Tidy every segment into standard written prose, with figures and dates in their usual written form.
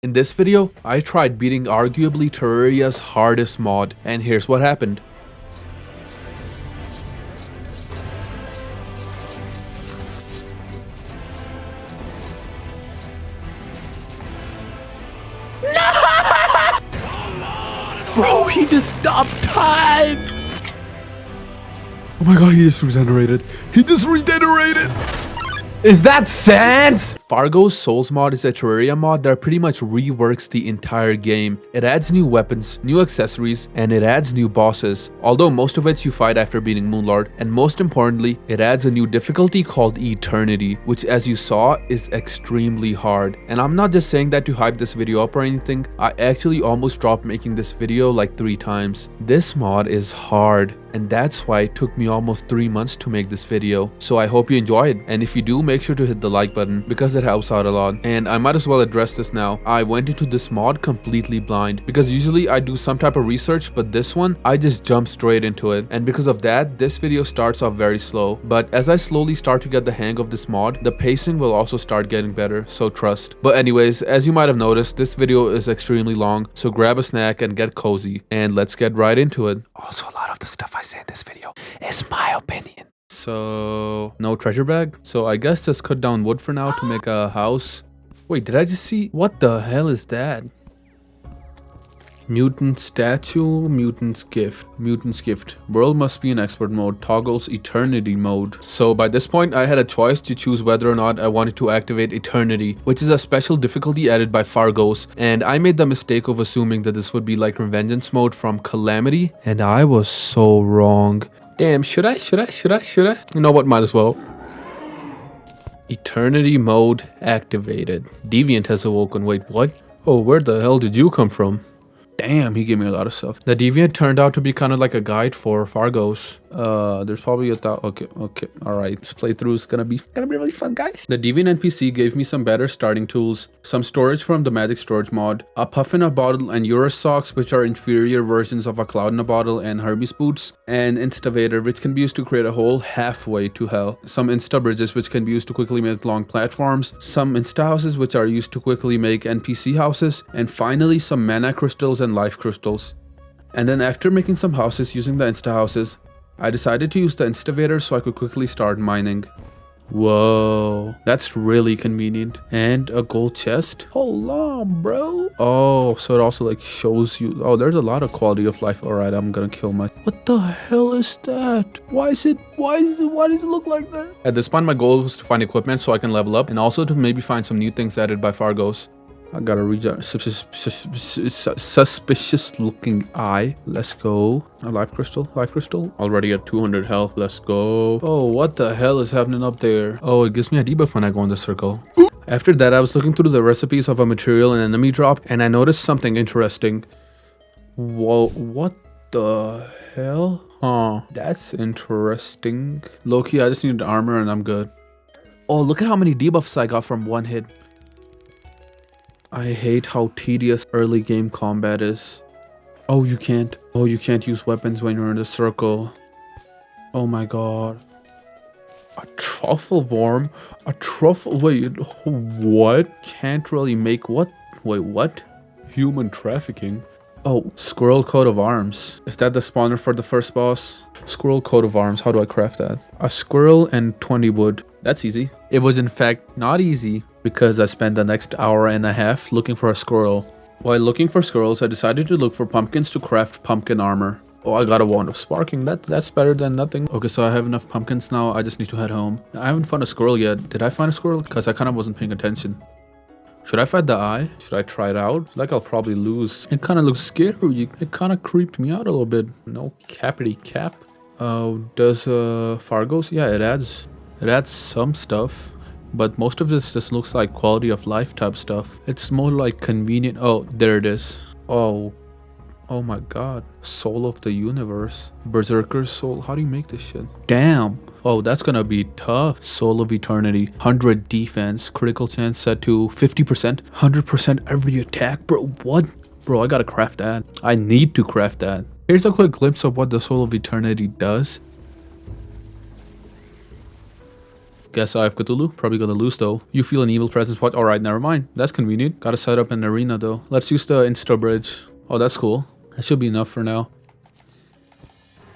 In this video, I tried beating arguably Terraria's hardest mod, and here's what happened. Bro, he just stopped time! Oh my god, he just regenerated. Is that Sans? Fargo's Souls mod is a Terraria mod that pretty much reworks the entire game. It adds new weapons, new accessories, and it adds new bosses, although most of which you fight after beating Moonlord. And most importantly, it adds a new difficulty called Eternity, which as you saw is extremely hard. And I'm not just saying that to hype this video up or anything, I actually almost dropped making this video like 3 times. This mod is hard, and that's why it took me almost 3 months to make this video. So I hope you enjoyed, and if you do, make sure to hit the like button because it helps out a lot. And I might as well address this now. I went into this mod completely blind because usually I do some type of research, but this one I just jumped straight into it, and because of that this video starts off very slow. But as I slowly start to get the hang of this mod, the pacing will also start getting better, so trust. But anyways, as you might have noticed, this video is extremely long, so grab a snack and get cozy, and let's get right into it. Also, a lot of the stuff I say in this video is my opinion. So, no treasure bag. So I guess just cut down wood for now to make a house. Wait, did I just see? What the hell is that? Mutant statue, mutant's gift. Mutant's gift. World must be in expert mode. Toggles eternity mode. So by this point, I had a choice to choose whether or not I wanted to activate eternity, which is a special difficulty added by Fargo's. And I made the mistake of assuming that this would be like Revengeance mode from Calamity, and I was so wrong. Damn, should I? You know what, might as well. Eternity mode activated. Deviant has awoken. Wait, what? Oh, where the hell did you come from? Damn, he gave me a lot of stuff. The Deviant turned out to be kind of like a guide for Fargo's. There's probably okay, alright. This playthrough is gonna be really fun, guys. The Deviant NPC gave me some better starting tools, some storage from the Magic Storage mod, a Puff in a Bottle and Eurus Socks, which are inferior versions of a Cloud in a Bottle and Hermes Boots, and Instavator, which can be used to create a hole halfway to hell, some Insta Bridges, which can be used to quickly make long platforms, some Insta Houses, which are used to quickly make NPC houses, and finally some Mana Crystals and Life Crystals. And then after making some houses using the Insta Houses, I decided to use the Instavator so I could quickly start mining. Whoa, that's really convenient. And a gold chest. Hold on, bro. Oh, so it also like shows you. Oh, there's a lot of quality of life. All right, I'm gonna kill my. What the hell is that? Why does it look like that? At this point, my goal was to find equipment so I can level up, and also to maybe find some new things added by Fargo's. I got a suspicious looking eye. Let's go. A life crystal. Already at 200 health. Let's go. Oh, what the hell is happening up there? Oh, it gives me a debuff when I go in the circle. After that, I was looking through the recipes of a material and enemy drop, and I noticed something interesting. Whoa, what the hell? Huh, that's interesting. Low-key, I just need the armor and I'm good. Oh, look at how many debuffs I got from one hit. I hate how tedious early game combat is. Oh, you can't use weapons when you're in the circle. Oh my god. A truffle worm? A truffle? Wait, what? Can't really make what? Wait, what? Human trafficking? Oh, squirrel coat of arms. Is that the spawner for the first boss? Squirrel coat of arms, how do I craft that? A squirrel and 20 wood. That's easy. It was in fact not easy because I spent the next hour and a half looking for a squirrel. While looking for squirrels, I decided to look for pumpkins to craft pumpkin armor. Oh, I got a wand of sparking. That's better than nothing. Okay, so I have enough pumpkins now. I just need to head home. I haven't found a squirrel yet. Did I find a squirrel? Because I kind of wasn't paying attention. Should I fight the eye? Should I try it out? Like I'll probably lose. It kind of looks scary. It kind of creeped me out a little bit. No cappity cap. Does Fargo's? Yeah, it adds some stuff. But most of this just looks like quality of life type stuff. It's more like convenient. Oh, there it is. Oh my god. Soul of the universe. Berserker's soul. How do you make this shit? Damn. Oh, that's gonna be tough. Soul of eternity. 100 defense. Critical chance set to 50%. 100% every attack. Bro, what? Bro, I gotta craft that. I need to craft that. Here's a quick glimpse of what the Soul of Eternity does. Guess I have Cthulhu. Probably gonna lose though. You feel an evil presence. What? Alright, never mind. That's convenient. Gotta set up an arena though. Let's use the Insta Bridge. Oh, that's cool. That should be enough for now.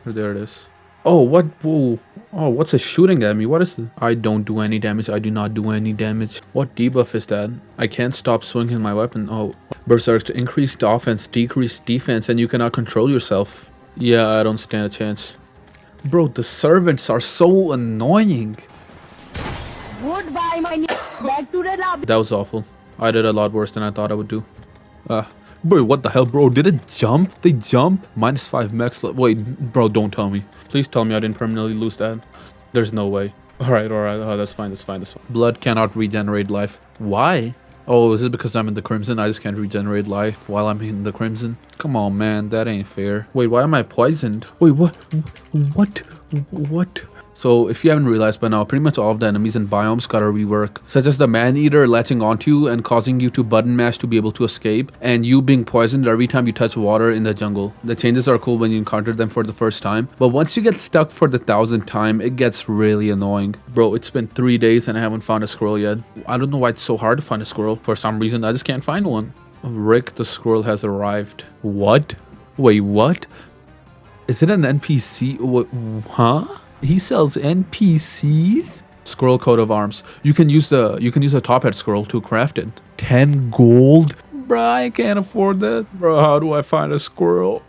There it is. Oh, what? Whoa. Oh, what's it shooting at me? What is it? I don't do any damage. I do not do any damage. What debuff is that? I can't stop swinging my weapon. Oh, Berserk to increase offense, decrease defense, and you cannot control yourself. Yeah, I don't stand a chance. Bro, the servants are so annoying. Goodbye, my back to the lab. That was awful. I did a lot worse than I thought I would do. Bro, what the hell, bro? Did it jump? They jump? -5 max. Wait, bro, don't tell me. Please tell me I didn't permanently lose that. There's no way. Alright. Oh, that's fine. Blood cannot regenerate life. Why? Oh, is it because I'm in the Crimson? I just can't regenerate life while I'm in the Crimson? Come on, man. That ain't fair. Wait, why am I poisoned? Wait, what? What? So, if you haven't realized by now, pretty much all of the enemies and biomes got a rework, such as the man-eater latching onto you and causing you to button mash to be able to escape, and you being poisoned every time you touch water in the jungle. The changes are cool when you encounter them for the first time, but once you get stuck for the 1000th time, it gets really annoying. Bro, it's been 3 days and I haven't found a squirrel yet. I don't know why it's so hard to find a squirrel. For some reason, I just can't find one. Rick the squirrel has arrived. What? Wait, what? Is it an NPC? What? Huh? He sells NPCs? Squirrel coat of arms. You can use a top hat squirrel to craft it. 10 gold? Bruh, I can't afford that. Bro, how do I find a squirrel?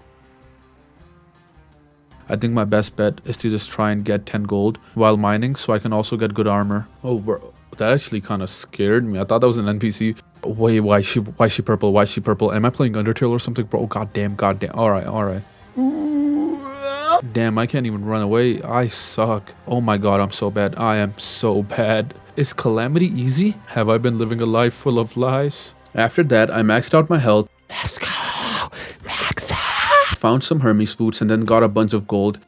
I think my best bet is to just try and get 10 gold while mining so I can also get good armor. Oh, bro, that actually kind of scared me. I thought that was an NPC. Wait, why is she purple? Why is she purple? Am I playing Undertale or something? Bro, goddamn. Alright. Damn, I can't even run away. I suck. Oh my god, I'm so bad. I am so bad. Is Calamity easy? Have I been living a life full of lies? After that, I maxed out my health. Let's go. Max out. Found some Hermes boots and then got a bunch of gold.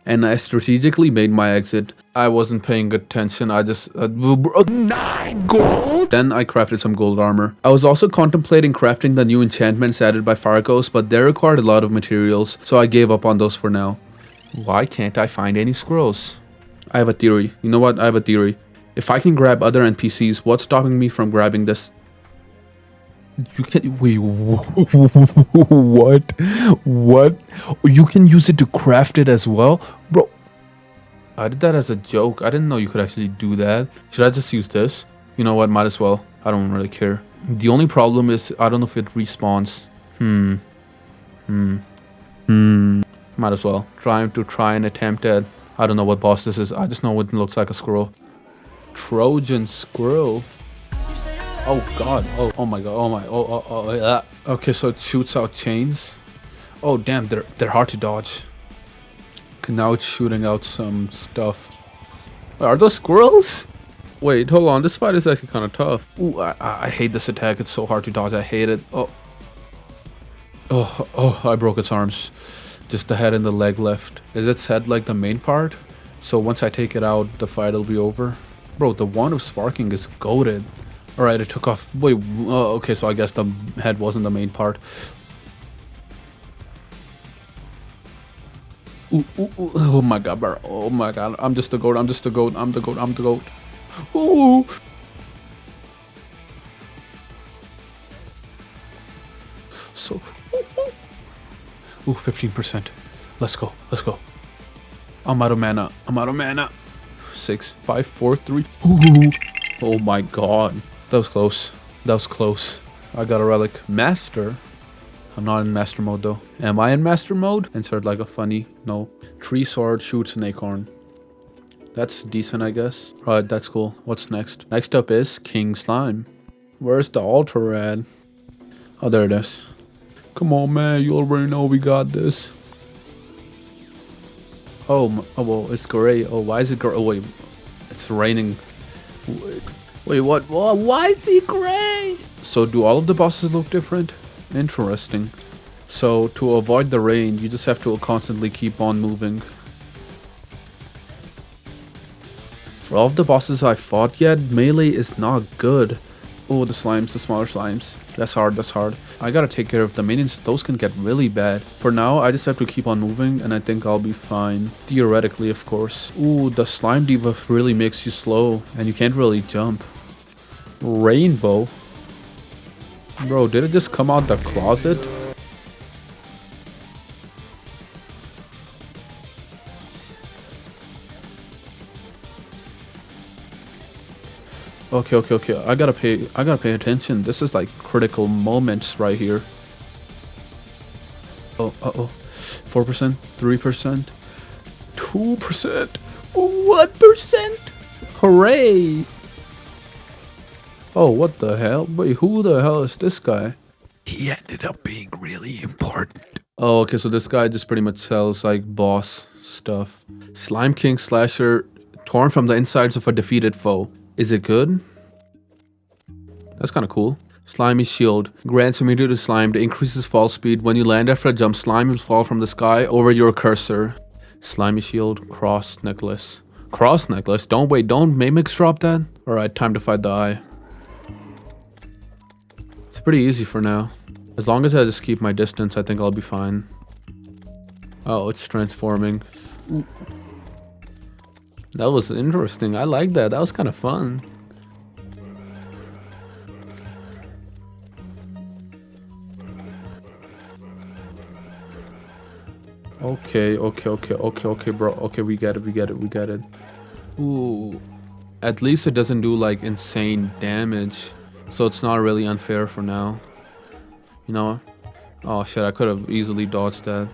And I strategically made my exit. I wasn't paying attention. I just... 9 gold? Then I crafted some gold armor. I was also contemplating crafting the new enchantments added by Fargo's, but they required a lot of materials, so I gave up on those for now. Why can't I find any squirrels? I have a theory. You know what? I have a theory. If I can grab other NPCs, what's stopping me from grabbing this? You can... Wait, what? What? You can use it to craft it as well? Bro, I did that as a joke. I didn't know you could actually do that. Should I just use this? You know what? Might as well. I don't really care. The only problem is I don't know if it respawns. Might as well. Try and attempt it. I don't know what boss this is. I just know it looks like a squirrel. Trojan squirrel. Oh god. Oh my god. Okay, so it shoots out chains. Oh damn, they're hard to dodge. Okay, now it's shooting out some stuff. Are those squirrels? Wait, hold on. This fight is actually kind of tough. Ooh, I hate this attack. It's so hard to dodge. I hate it. Oh, I broke its arms. Just the head and the leg left. Is its head like the main part? So once I take it out, the fight will be over. Bro, the wand of sparking is goated. Alright, it took off. Wait, okay, so I guess the head wasn't the main part. Ooh, oh my god, bro. Oh my god. I'm just the goat. I'm the goat. Ooh. So, ooh, 15%. Let's go. I'm out of mana. 6, 5, 4, 3. Ooh. Oh my god. That was close. I got a relic. Master? I'm not in master mode though. Am I in master mode? Insert like a funny. No. Tree sword shoots an acorn. That's decent, I guess. Right, that's cool. What's next? Next up is King Slime. Where's the altar at? Oh, there it is. Come on, man. You already know we got this. Oh well, it's gray. Oh, why is it gray? Oh, wait. It's raining. Wait, what? Why is he gray? So, do all of the bosses look different? Interesting. So, to avoid the rain, you just have to constantly keep on moving. For all of the bosses I fought yet, melee is not good. Oh, the slimes, the smaller slimes. That's hard, that's hard. I gotta take care of the minions. Those can get really bad. For now, I just have to keep on moving and I think I'll be fine. Theoretically, of course. Ooh, the slime debuff really makes you slow and you can't really jump. Rainbow? Bro, did it just come out the closet? Okay. I gotta pay attention. This is like critical moments right here. Oh, 4%, 3%, 2%, 1%. Hooray! Oh, what the hell? Wait, who the hell is this guy? He ended up being really important. Oh, okay, so this guy just pretty much sells like boss stuff. Slime King Slasher, torn from the insides of a defeated foe. Is it good? That's kind of cool. Slimy Shield. Grants immunity to slime that increases fall speed. When you land after a jump, slime will fall from the sky over your cursor. Slimy Shield. Cross Necklace. Cross Necklace? Don't Mimics drop that? Alright, time to fight the eye. It's pretty easy for now. As long as I just keep my distance, I think I'll be fine. Oh, it's transforming. Ooh. That was interesting. I like that. That was kind of fun. Okay, bro. Okay, we get it. Ooh. At least it doesn't do like insane damage. So it's not really unfair for now. You know? Oh shit, I could have easily dodged that.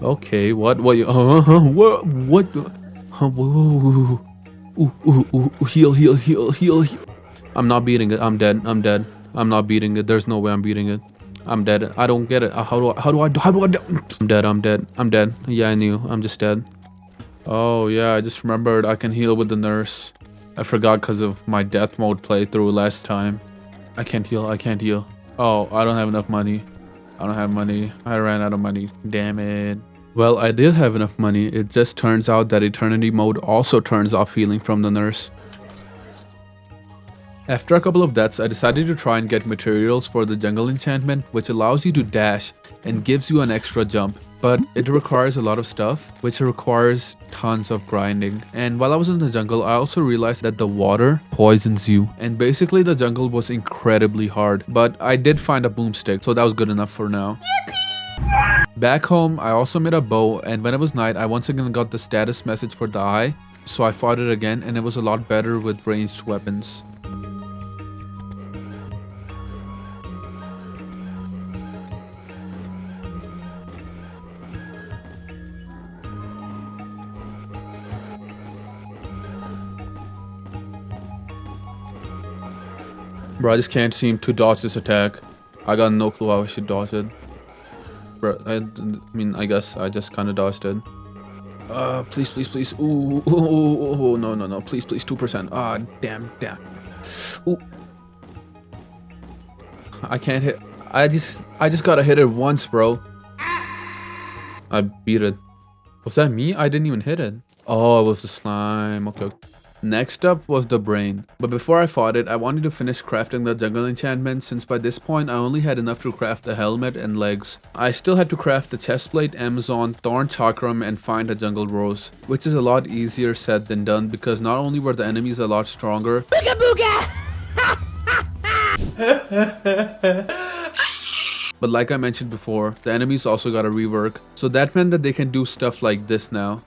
Okay, what? Heal. I'm not beating it. I'm dead. I'm not beating it. There's no way I'm beating it. I'm dead. I don't get it. How do I? I'm dead. Yeah, I knew. I'm just dead. Oh yeah, I just remembered I can heal with the nurse. I forgot because of my death mode playthrough last time. I can't heal. Oh, I don't have enough money. I ran out of money. Damn it. Well, I did have enough money. It just turns out that Eternity mode also turns off healing from the nurse. After a couple of deaths, I decided to try and get materials for the jungle enchantment, which allows you to dash and gives you an extra jump. But it requires a lot of stuff, which requires tons of grinding. And while I was in the jungle, I also realized that the water poisons you. And basically the jungle was incredibly hard. But I did find a boomstick, so that was good enough for now. Back home, I also made a bow, and when it was night, I once again got the status message for the eye. So I fought it again, and it was a lot better with ranged weapons. Bro, I just can't seem to dodge this attack. I got no clue how I should dodge it. Bro, I guess I just kind of dodged it. Please. Ooh, no. Please, 2%. Ah, damn. Ooh. I can't hit. I just gotta hit it once, bro. I beat it. Was that me? I didn't even hit it. Oh, it was the slime. Okay. Next up was the brain, but before I fought it, I wanted to finish crafting the jungle enchantment since by this point I only had enough to craft the helmet and legs. I still had to craft the chestplate, Amazon, Thorn Chakram and find a jungle rose, which is a lot easier said than done because not only were the enemies a lot stronger, Booga booga! but like I mentioned before, the enemies also got a rework, so that meant that they can do stuff like this now.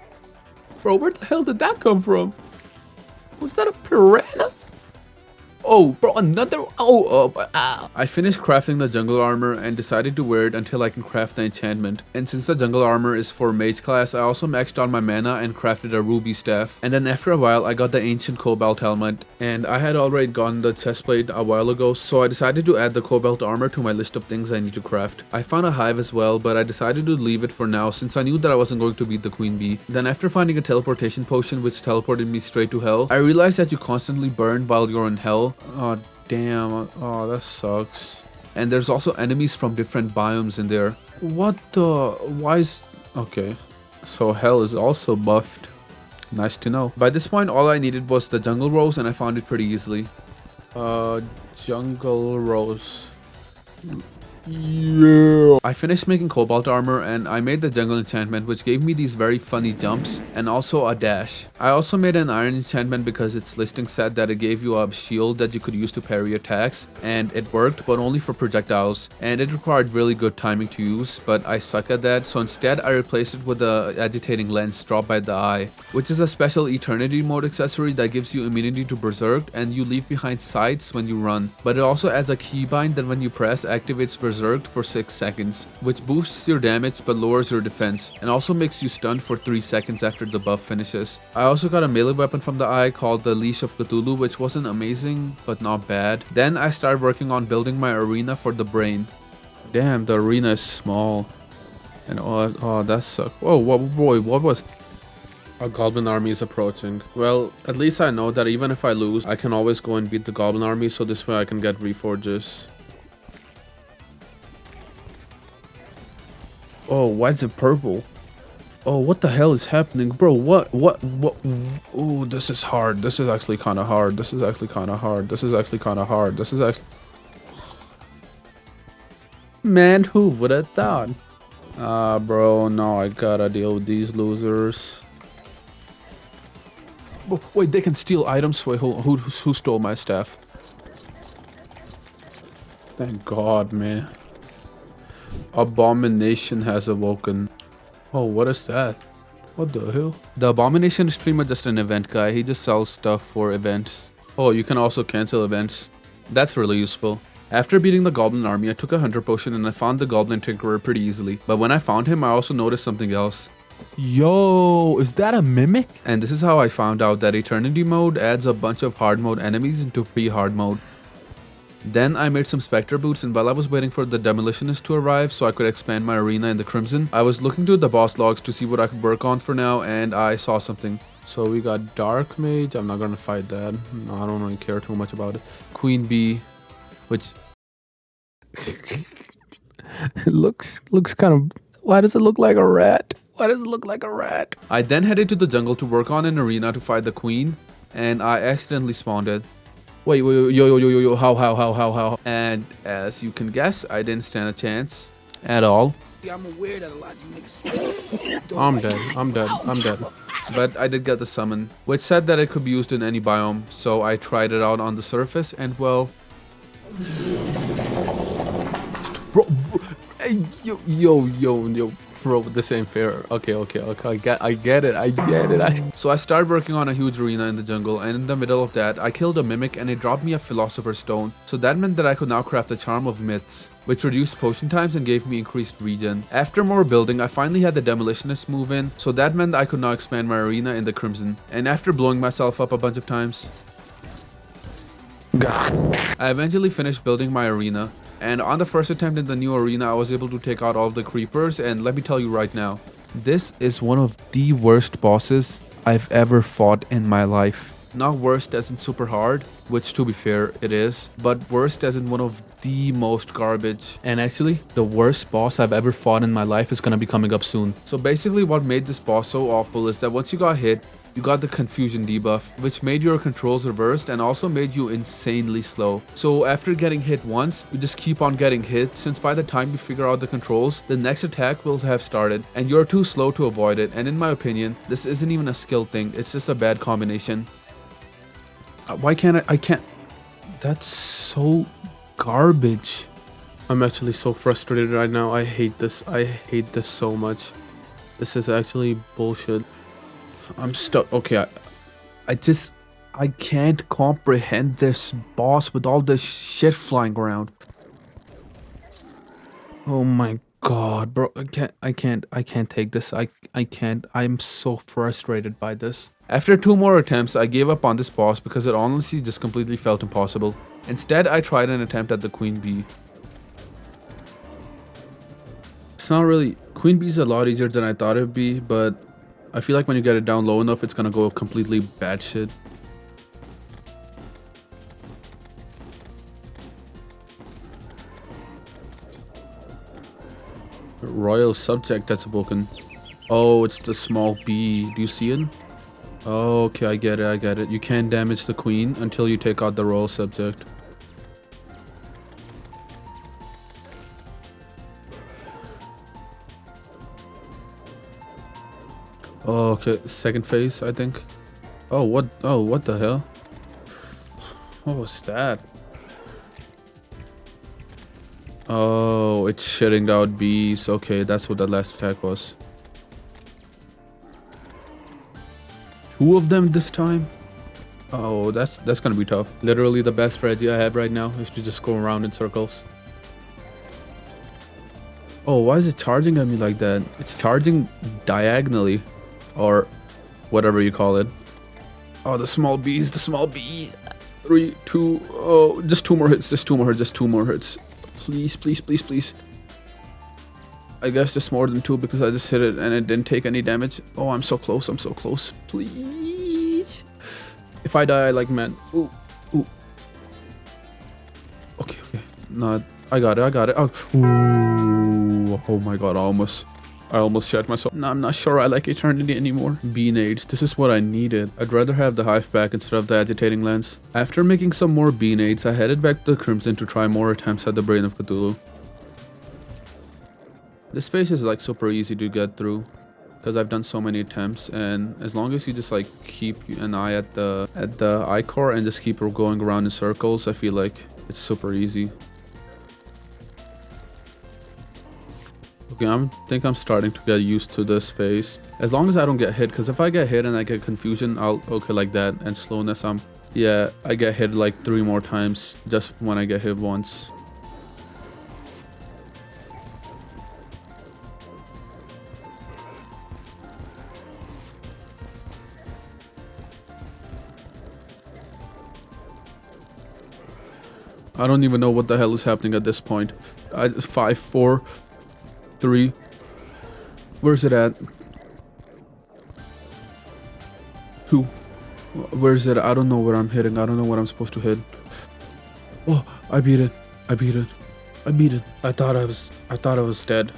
Bro, where the hell did that come from? Was that a piranha? Oh, bro, another. I finished crafting the jungle armor and decided to wear it until I can craft the enchantment. And since the jungle armor is for mage class, I also maxed out my mana and crafted a ruby staff. And then after a while, I got the ancient cobalt helmet. And I had already gotten the chestplate a while ago, so I decided to add the cobalt armor to my list of things I need to craft. I found a hive as well, but I decided to leave it for now since I knew that I wasn't going to beat the queen bee. Then after finding a teleportation potion which teleported me straight to hell, I realized that you constantly burn while you're in hell. Oh damn, oh that sucks. And there's also enemies from different biomes in there. What the, why is, okay. So hell is also buffed. Nice to know. By this point, all I needed was the jungle rose, and I found it pretty easily. Jungle rose. Yeah. I finished making cobalt armor and I made the jungle enchantment, which gave me these very funny jumps and also a dash. I also made an iron enchantment because its listing said that it gave you a shield that you could use to parry attacks, and it worked, but only for projectiles, and it required really good timing to use, but I suck at that, so instead I replaced it with the agitating lens dropped by the eye, which is a special Eternity mode accessory that gives you immunity to berserk and you leave behind sights when you run, but it also adds a keybind that when you press activates berserk for 6 seconds, which boosts your damage but lowers your defense, and also makes you stunned for 3 seconds after the buff finishes. I also got a melee weapon from the eye called the Leash of Cthulhu, which wasn't amazing, but not bad. Then I started working on building my arena for the brain. Damn, the arena is small. And oh that sucks. Whoa, boy, what was... A goblin army is approaching. Well, at least I know that even if I lose, I can always go and beat the goblin army, so this way I can get reforges. Oh, why is it purple? Oh, what the hell is happening? Bro, what? Oh, this is hard. This is actually kind of hard. This is actually kind of hard. This is actually kind of hard. This is actually... Man, who would have thought? Bro, no, I gotta deal with these losers. Oh, wait, they can steal items? Wait, who stole my staff? Thank God, man. Abomination has awoken. Oh, what is that? What the hell? The Abomination is pretty much just an event guy. He just sells stuff for events. Oh, you can also cancel events. That's really useful. After beating the goblin army, I took a hunter potion and I found the goblin tinkerer pretty easily. But when I found him, I also noticed something else. Yo, is that a mimic? And this is how I found out that Eternity mode adds a bunch of hard mode enemies into pre-hard mode. Then I made some specter boots, and while I was waiting for the demolitionist to arrive so I could expand my arena in the Crimson, I was looking through the boss logs to see what I could work on for now, and I saw something. So we got Dark Mage. I'm not gonna fight that. No, I don't really care too much about it. Queen Bee, which It looks kind of... Why does it look like a rat? Why does it look like a rat? I then headed to the jungle to work on an arena to fight the queen, and I accidentally spawned it. Wait, yo, how? And as you can guess, I didn't stand a chance at all. I'm aware that a lot of you niggas I'm dead. But I did get the summon, which said that it could be used in any biome, so I tried it out on the surface, and well... Bro, hey, yo. Bro, this ain't fair. Okay. I get it. So I started working on a huge arena in the jungle, and in the middle of that, I killed a mimic and it dropped me a philosopher's stone. So that meant that I could now craft a charm of myths, which reduced potion times and gave me increased regen. After more building, I finally had the demolitionist move in, so that meant I could now expand my arena in the Crimson. And after blowing myself up a bunch of times, I eventually finished building my arena. And on the first attempt in the new arena, I was able to take out all of the creepers, and let me tell you right now, this is one of the worst bosses I've ever fought in my life. Not worst as in super hard, which to be fair, it is, but worst as in one of the most garbage. And actually, the worst boss I've ever fought in my life is gonna be coming up soon. So basically what made this boss so awful is that once you got hit, you got the confusion debuff, which made your controls reversed and also made you insanely slow. So after getting hit once, you just keep on getting hit, since by the time you figure out the controls, the next attack will have started and you're too slow to avoid it. And in my opinion, this isn't even a skill thing, it's just a bad combination. Why can't I can't... That's so garbage. I'm actually so frustrated right now. I hate this so much. This is actually bullshit. I'm stuck. Okay, I can't comprehend this boss with all this shit flying around. Oh my god, bro. I can't take this. I can't. I'm so frustrated by this. After 2 more attempts, I gave up on this boss because it honestly just completely felt impossible. Instead, I tried an attempt at the Queen Bee. It's not really... Queen Bee's a lot easier than I thought it would be, but I feel like when you get it down low enough, it's gonna go completely batshit. Royal subject that's awoken. Oh, it's the small bee. Do you see it? Okay, I get it, I get it. You can't damage the queen until you take out the royal subject. Okay, second phase, I think. Oh, what the hell? What was that? Oh, it's shitting out bees. Okay, that's what that last attack was. 2 of them this time? Oh, that's gonna be tough. Literally the best strategy I have right now is to just go around in circles. Oh, why is it charging at me like that? It's charging diagonally. Or whatever you call it. Oh, the small bees, the small bees. 3, 2, oh, just 2 more hits, just 2 more hits, just 2 more hits. Please, please, please, please. I guess just more than 2 because I just hit it and it didn't take any damage. Oh, I'm so close, I'm so close. Please. If I die, I like, man. Ooh, ooh. Okay, okay. No, I got it, I got it. Oh, ooh. Oh my god, I almost shot myself. No, I'm not sure I like Eternity anymore. Bean-aids, this is what I needed. I'd rather have the hive back instead of the agitating lens. After making some more bean-aids, I headed back to the Crimson to try more attempts at the Brain of Cthulhu. This phase is like super easy to get through because I've done so many attempts, and as long as you just like keep an eye at the core and just keep going around in circles, I feel like it's super easy. Okay, I think I'm starting to get used to this phase. As long as I don't get hit, because if I get hit and I get confusion, okay, like that, and slowness, yeah, I get hit like 3 more times just when I get hit once. I don't even know what the hell is happening at this point. 5, 4, 3. Where's it at? 2. Where's it? I don't know where I'm hitting. I don't know what I'm supposed to hit. Oh, I beat it. I beat it. I beat it. I thought I was dead.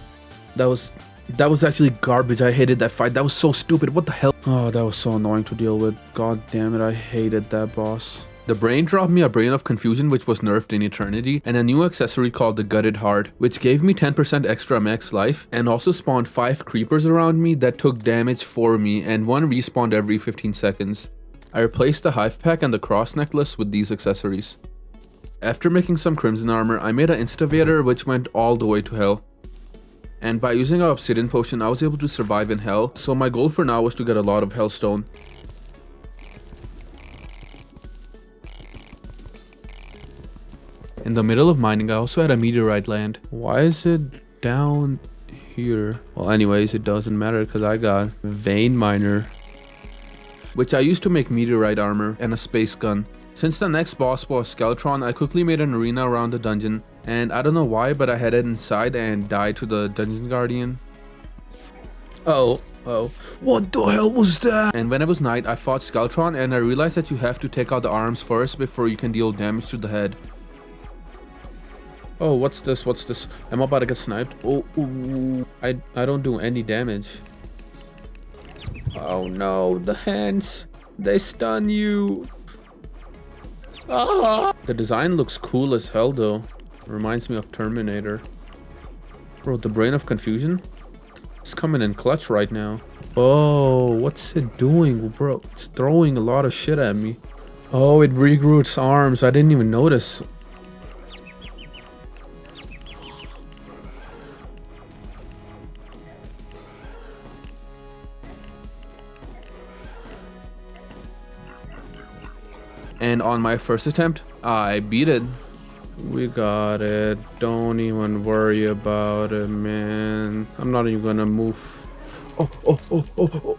That was actually garbage. I hated that fight. That was so stupid. What the hell? Oh, that was so annoying to deal with. God damn it. I hated that boss. The brain dropped me a Brain of Confusion, which was nerfed in Eternity, and a new accessory called the Gutted Heart, which gave me 10% extra max life, and also spawned 5 creepers around me that took damage for me, and 1 respawned every 15 seconds. I replaced the Hive Pack and the Cross Necklace with these accessories. After making some Crimson Armor, I made an Instavator which went all the way to Hell. And by using an Obsidian Potion, I was able to survive in Hell, so my goal for now was to get a lot of Hellstone. In the middle of mining, I also had a meteorite land. Why is it down here? Well, anyways, it doesn't matter because I got Vein Miner, which I used to make meteorite armor, and a space gun. Since the next boss was Skeletron, I quickly made an arena around the dungeon, and I don't know why, but I headed inside and died to the Dungeon Guardian. Oh, what the hell was that? And when it was night, I fought Skeletron, and I realized that you have to take out the arms first before you can deal damage to the head. Oh, what's this? What's this? I'm about to get sniped. Oh, ooh. I don't do any damage. Oh no, the hands. They stun you. Ah! The design looks cool as hell though. Reminds me of Terminator. Bro, the Brain of Confusion? It's coming in clutch right now. Oh, what's it doing, bro? It's throwing a lot of shit at me. Oh, it regrew its arms. I didn't even notice. And on my first attempt, I beat it. We got it. Don't even worry about it, man. I'm not even gonna move. Oh.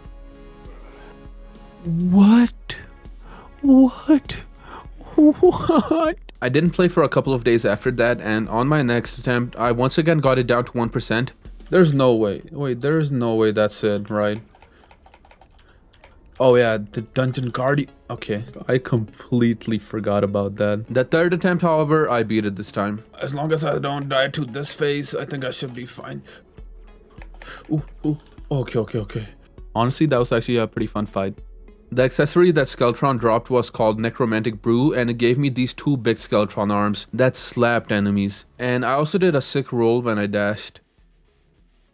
What? I didn't play for a couple of days after that, and on my next attempt, I once again got it down to 1%. There's no way. Wait, there's no way that's it, right? Oh yeah, the Dungeon Guardian. Okay, I completely forgot about that. The third attempt, however, I beat it this time. As long as I don't die to this phase, I think I should be fine. Ooh. Okay. Honestly, that was actually a pretty fun fight. The accessory that Skeletron dropped was called Necromantic Brew, and it gave me these two big Skeletron arms that slapped enemies. And I also did a sick roll when I dashed.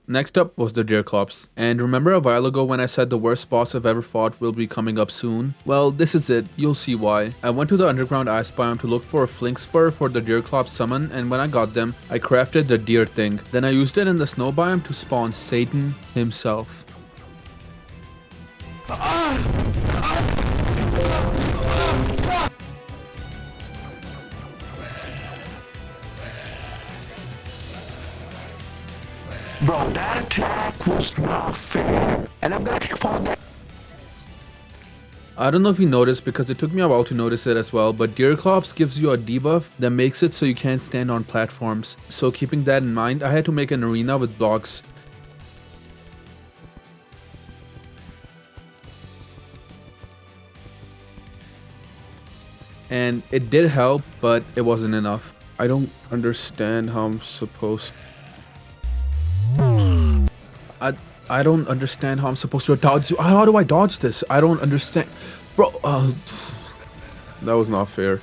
Next up was the Deerclops. And remember a while ago when I said the worst boss I've ever fought will be coming up soon? Well, this is it. You'll see why. I went to the underground ice biome to look for a Flink's Fur for the Deerclops summon, and when I got them, I crafted the deer thing. Then I used it in the snow biome to spawn Satan himself. Bro, that attack was not fair. And I'm gonna fall down. I don't know if you noticed because it took me a while to notice it as well, but Deerclops gives you a debuff that makes it so you can't stand on platforms. So keeping that in mind, I had to make an arena with blocks. And it did help, but it wasn't enough. I don't understand how I'm supposed... I don't understand how I'm supposed to dodge. How do I dodge this? I don't understand. Bro, that was not fair.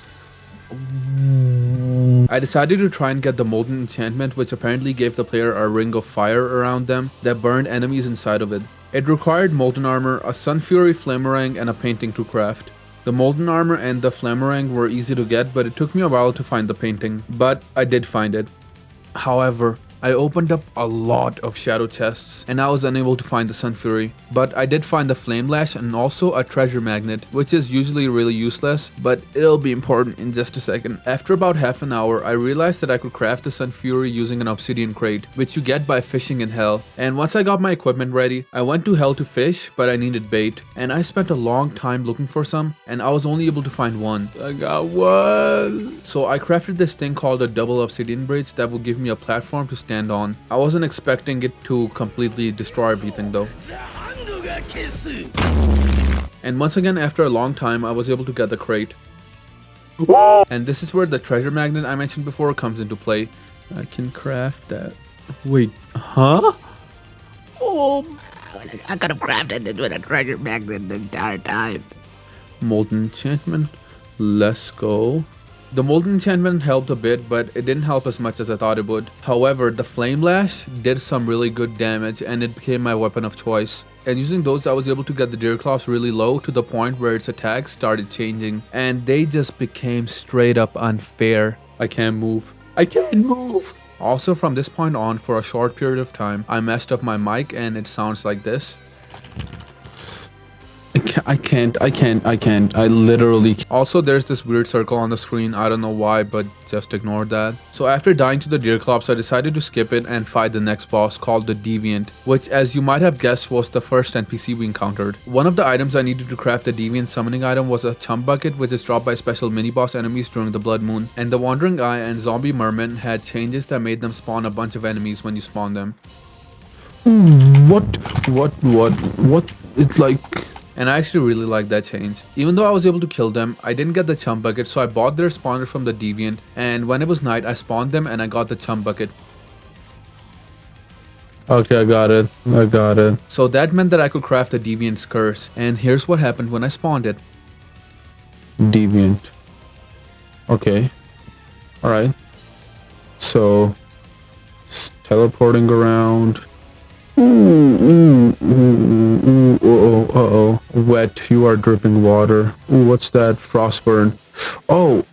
I decided to try and get the Molten Enchantment, which apparently gave the player a ring of fire around them that burned enemies inside of it. It required Molten Armor, a Sun Fury Flamerang, and a painting to craft. The Molten Armor and the Flamerang were easy to get, but it took me a while to find the painting. But I did find it. However, I opened up a lot of shadow chests and I was unable to find the Sun Fury, but I did find the Flame Lash and also a treasure magnet, which is usually really useless, but it'll be important in just a second. After about half an hour, I realized that I could craft the Sun Fury using an obsidian crate, which you get by fishing in hell. And once I got my equipment ready, I went to hell to fish, but I needed bait, and I spent a long time looking for some, and I was only able to find one. I got one! So I crafted this thing called a double obsidian bridge that would give me a platform to stand on. I wasn't expecting it to completely destroy everything though. And once again, after a long time, I was able to get the crate. And this is where the treasure magnet I mentioned before comes into play. I can craft that. Wait, huh? Oh, I could have crafted it with a treasure magnet the entire time. Molten Enchantment. Let's go. The Molten Enchantment helped a bit, but it didn't help as much as I thought it would. However, the Flame Lash did some really good damage and it became my weapon of choice. And using those, I was able to get the Deerclops really low to the point where its attacks started changing. And they just became straight up unfair. I can't move. I can't move! Also, from this point on, for a short period of time, I messed up my mic and it sounds like this. I can't. I literally can't. Also, there's this weird circle on the screen. I don't know why, but just ignore that. So after dying to the Deerclops, I decided to skip it and fight the next boss called the Deviant, which, as you might have guessed, was the first NPC we encountered. One of the items I needed to craft the Deviant summoning item was a chum bucket, which is dropped by special mini-boss enemies during the Blood Moon. And the Wandering Eye and Zombie Merman had changes that made them spawn a bunch of enemies when you spawn them. What? It's like... And I actually really like that change. Even though I was able to kill them, I didn't get the chum bucket, so I bought their spawner from the Deviant, and when it was night, I spawned them and I got the chum bucket. Okay, I got it. So that meant that I could craft the Deviant's curse, and here's what happened when I spawned it. Deviant. Okay. Alright. So... teleporting around... Uh-oh. Wet, you are dripping water. Ooh, what's that? Frostburn. Oh,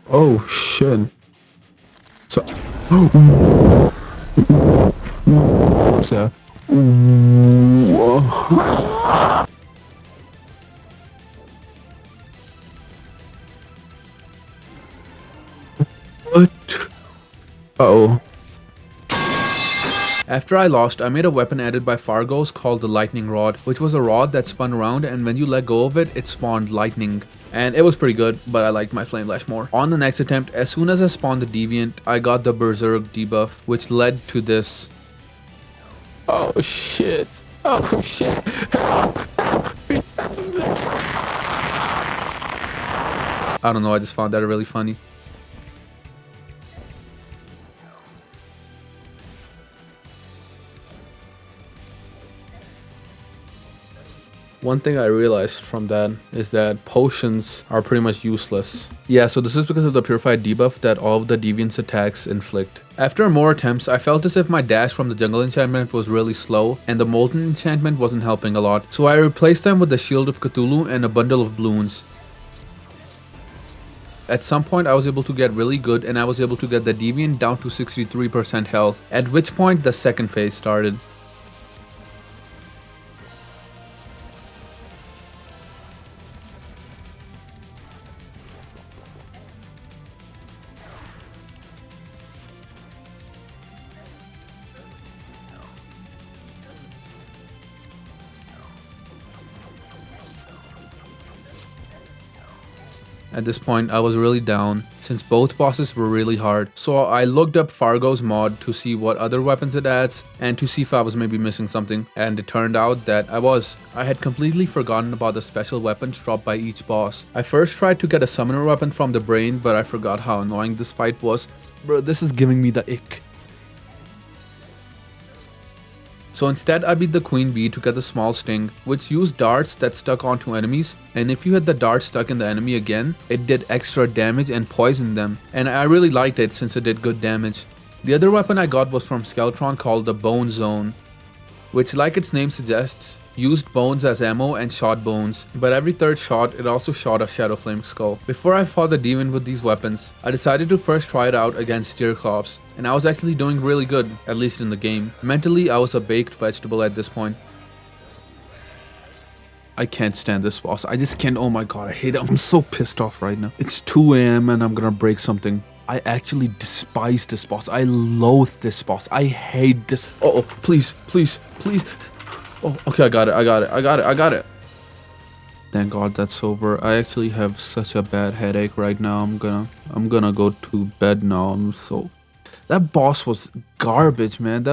shit. So... what's that? What? Uh-oh. After I lost, I made a weapon added by Fargo's called the Lightning Rod, which was a rod that spun around, and when you let go of it, it spawned lightning. And it was pretty good, but I liked my Flame Lash more. On the next attempt, as soon as I spawned the Deviant, I got the Berserk debuff, which led to this. Oh shit. I don't know, I just found that really funny. One thing I realized from that is that potions are pretty much useless. Yeah, so this is because of the purified debuff that all of the deviant's attacks inflict. After more attempts, I felt as if my dash from the jungle enchantment was really slow and the molten enchantment wasn't helping a lot, so I replaced them with the Shield of Cthulhu and a bundle of balloons. At some point I was able to get really good and I was able to get the deviant down to 63% health, at which point the second phase started. At this point, I was really down, since both bosses were really hard, so I looked up Fargo's mod to see what other weapons it adds, and to see if I was maybe missing something, and it turned out that I was. I had completely forgotten about the special weapons dropped by each boss. I first tried to get a summoner weapon from the brain, but I forgot how annoying this fight was. Bro, this is giving me the ick. So instead I beat the queen bee to get the small sting, which used darts that stuck onto enemies, and if you had the dart stuck in the enemy again, it did extra damage and poisoned them, and I really liked it since it did good damage. The other weapon I got was from Skeletron called the Bone Zone, which, like its name suggests, used bones as ammo and shot bones, but every third shot it also shot a Shadow Flame skull. Before I fought the demon with these weapons, I decided to first try it out against Steerclops, and I was actually doing really good, at least in the game. Mentally, I was a baked vegetable at this point. I can't stand this boss. I just can't. Oh my god, I hate it. I'm so pissed off right now. It's 2 AM and I'm gonna break something. I actually despise this boss. I loathe this boss. I hate this. Oh, please, please, please. Oh, okay, I got it. Thank god that's over. I actually have such a bad headache right now. I'm gonna go to bed now. That boss was garbage, man.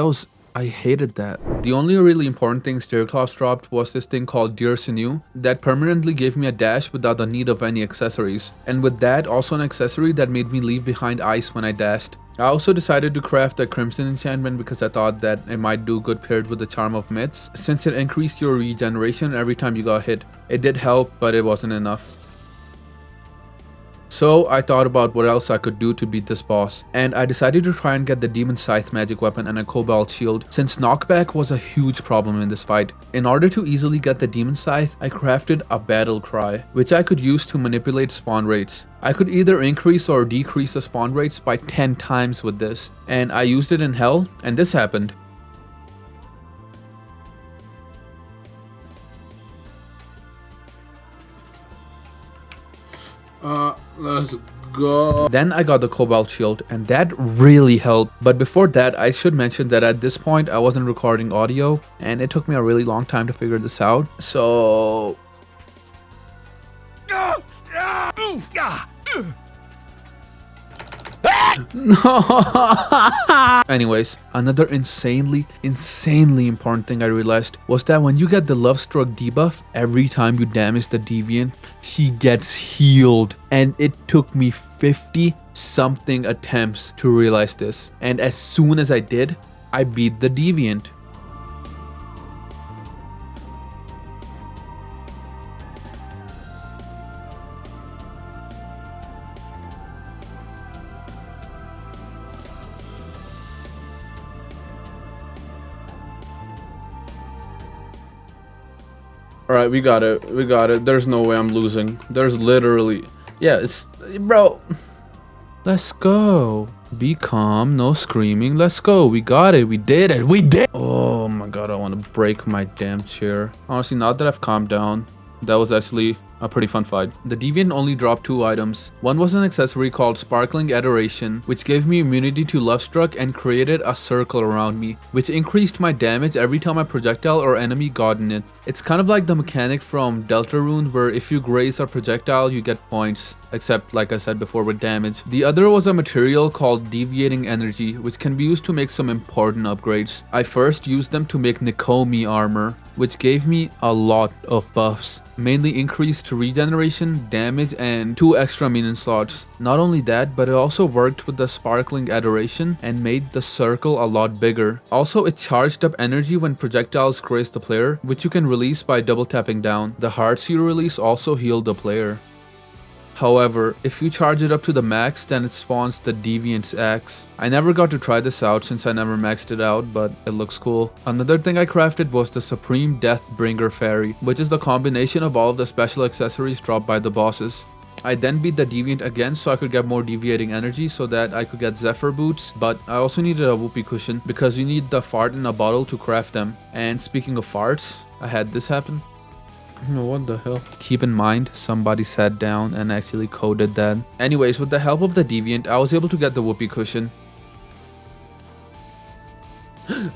I hated that. The only really important thing Steerclops dropped was this thing called Deer Sinew that permanently gave me a dash without the need of any accessories. And with that, also an accessory that made me leave behind ice when I dashed. I also decided to craft a Crimson enchantment because I thought that it might do good paired with the Charm of Myths, since it increased your regeneration every time you got hit. It did help, but it wasn't enough. So I thought about what else I could do to beat this boss, and I decided to try and get the Demon Scythe magic weapon and a Cobalt shield, since knockback was a huge problem in this fight. In order to easily get the Demon Scythe, I crafted a battle cry, which I could use to manipulate spawn rates. I could either increase or decrease the spawn rates by 10 times with this, and I used it in Hell, and this happened. Let's go. Then I got the Cobalt shield, and that really helped. But before that, I should mention that at this point I wasn't recording audio, and it took me a really long time to figure this out. So anyways, another insanely important thing I realized was that when you get the Love Struck debuff, every time you damage the deviant, she gets healed. And it took me 50 something attempts to realize this. And as soon as I did, I beat the deviant. Alright, we got it. There's no way I'm losing. There's literally... Yeah, it's... Bro. Let's go. Be calm, no screaming. Let's go. We got it. We did it. We did... Oh my god, I want to break my damn chair. Honestly, now that I've calmed down, that was actually a pretty fun fight. The Deviant only dropped 2 items. One was an accessory called Sparkling Adoration, which gave me immunity to Love Struck and created a circle around me, which increased my damage every time a projectile or enemy got in it. It's kind of like the mechanic from Deltarune where if you graze a projectile you get points. except like I said before with damage. The other was a material called Deviating Energy, which can be used to make some important upgrades. I first used them to make Nikomi armor, which gave me a lot of buffs, mainly increased regeneration, damage, and 2 extra minion slots. Not only that, but it also worked with the Sparkling Adoration and made the circle a lot bigger. Also, it charged up energy when projectiles grazed the player, which you can release by double tapping down. The hearts you release also heal the player. However, if you charge it up to the max, then it spawns the Deviant's Axe. I never got to try this out since I never maxed it out, but it looks cool. Another thing I crafted was the Supreme Deathbringer Fairy, which is the combination of all of the special accessories dropped by the bosses. I then beat the Deviant again so I could get more deviating energy so that I could get Zephyr boots, but I also needed a whoopee cushion because you need the fart in a bottle to craft them. And speaking of farts, I had this happen. What the hell? Keep in mind, somebody sat down and actually coded that. Anyways, with the help of the Deviant, I was able to get the whoopee cushion.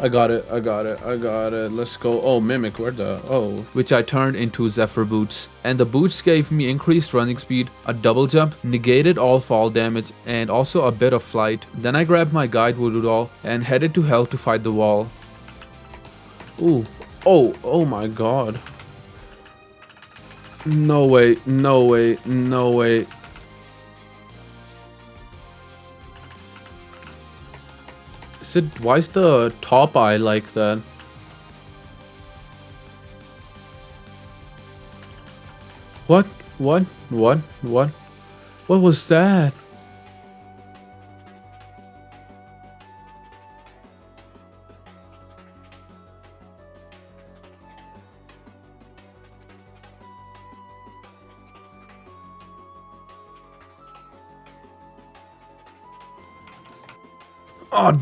I got it. Let's go. Oh, Mimic, where the... Oh. Which I turned into Zephyr boots. And the boots gave me increased running speed, a double jump, negated all fall damage, and also a bit of flight. Then I grabbed my guide voodoo doll and headed to hell to fight the wall. Ooh. Oh my god. No way. Why is the top eye like that? What was that? Oh,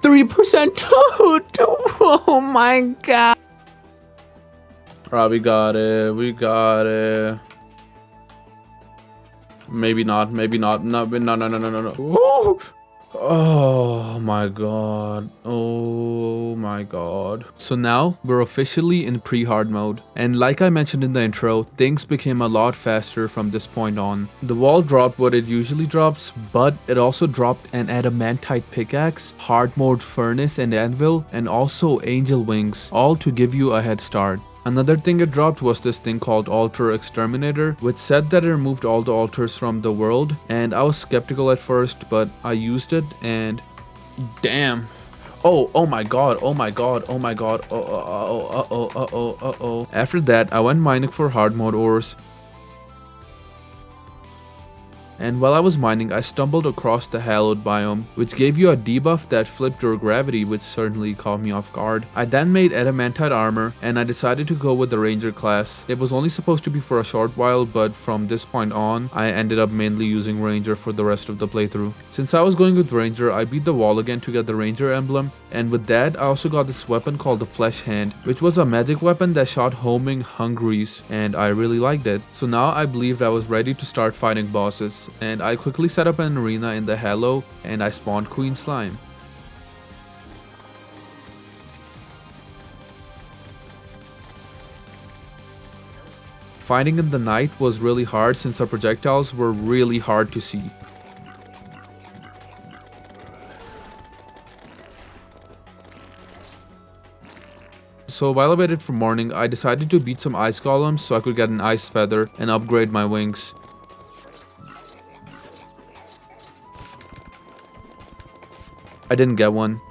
3%. Oh my god. Alright, we got it. Maybe not. No. Woo! Oh my god. So now we're officially in pre-hard mode, and like I mentioned in the intro, things became a lot faster from this point on. The wall dropped what it usually drops, but it also dropped an adamantite pickaxe, hard mode furnace and anvil, and also angel wings, all to give you a head start. Another thing it dropped was this thing called Altar Exterminator, which said that it removed all the altars from the world, and I was skeptical at first, but I used it and damn. Oh my god. After that, I went mining for hard mode ores. And while I was mining, I stumbled across the hallowed biome, which gave you a debuff that flipped your gravity, which certainly caught me off guard. I then made adamantite armor, and I decided to go with the ranger class. It was only supposed to be for a short while, but from this point on, I ended up mainly using ranger for the rest of the playthrough. Since I was going with ranger, I beat the wall again to get the ranger emblem, and with that, I also got this weapon called the Flesh Hand, which was a magic weapon that shot homing hungries, and I really liked it. So now I believed I was ready to start fighting bosses, and I quickly set up an arena in the Hallow, and I spawned Queen Slime. Fighting in the night was really hard since our projectiles were really hard to see. So while I waited for morning, I decided to beat some ice golems so I could get an ice feather and upgrade my wings. I didn't get one,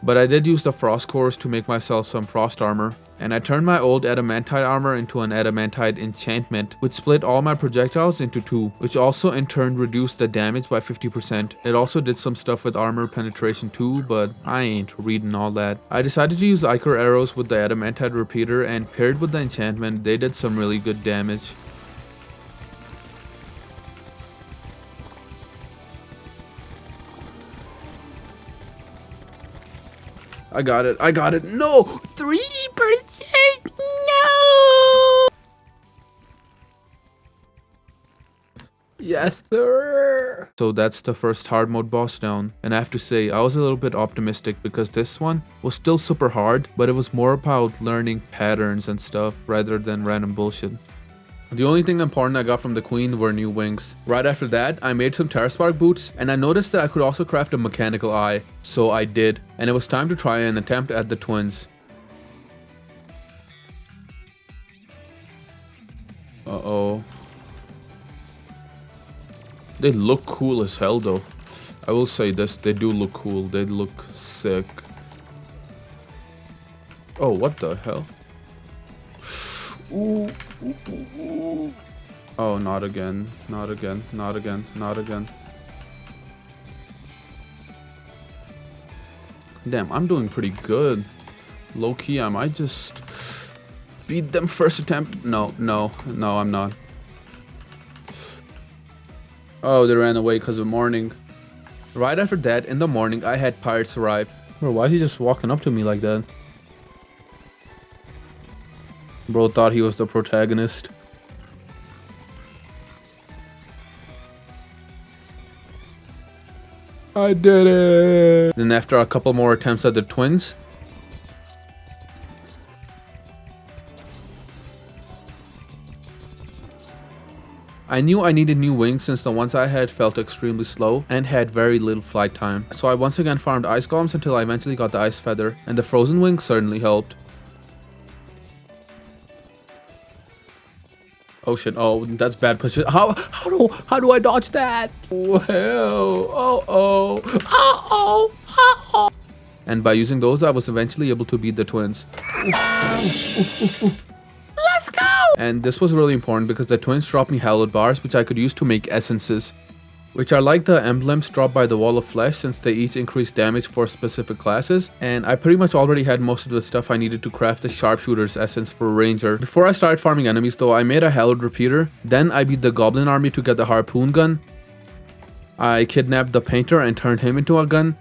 but I did use the frost cores to make myself some frost armor, and I turned my old adamantite armor into an adamantite enchantment, which split all my projectiles into 2, which also in turn reduced the damage by 50%. It also did some stuff with armor penetration too, but I ain't reading all that. I decided to use ichor arrows with the adamantite repeater, and paired with the enchantment, they did some really good damage. I got it. No! 3%! No! Yes, sir! So that's the first hard mode boss down. And I have to say, I was a little bit optimistic because this one was still super hard, but it was more about learning patterns and stuff rather than random bullshit. The only thing important I got from the queen were new wings. Right after that, I made some Terraspark boots, and I noticed that I could also craft a mechanical eye. So I did, and it was time to try an attempt at the twins. Uh-oh. They look cool as hell though. I will say this, they do look cool. They look sick. Oh, what the hell? Ooh, ooh, ooh, ooh. Oh, not again. Not again. Not again. Not again. Damn, I'm doing pretty good. Low key, I might just beat them first attempt. No, I'm not. Oh, they ran away because of morning. Right after that, in the morning, I had pirates arrive. Bro, why is he just walking up to me like that? Bro thought he was the protagonist. I did it! Then after a couple more attempts at the twins, I knew I needed new wings since the ones I had felt extremely slow and had very little flight time. So I once again farmed ice golems until I eventually got the ice feather, and the frozen wings certainly helped. Oh shit, oh, that's bad position. How do I dodge that? Well, and by using those, I was eventually able to beat the twins. Let's go! And this was really important because the twins dropped me hallowed bars, which I could use to make essences, which are like the emblems dropped by the wall of flesh, since they each increase damage for specific classes. And I pretty much already had most of the stuff I needed to craft the sharpshooter's essence for ranger. Before I started farming enemies though, I made a hallowed repeater. Then I beat the goblin army to get the harpoon gun. I kidnapped the painter and turned him into a gun.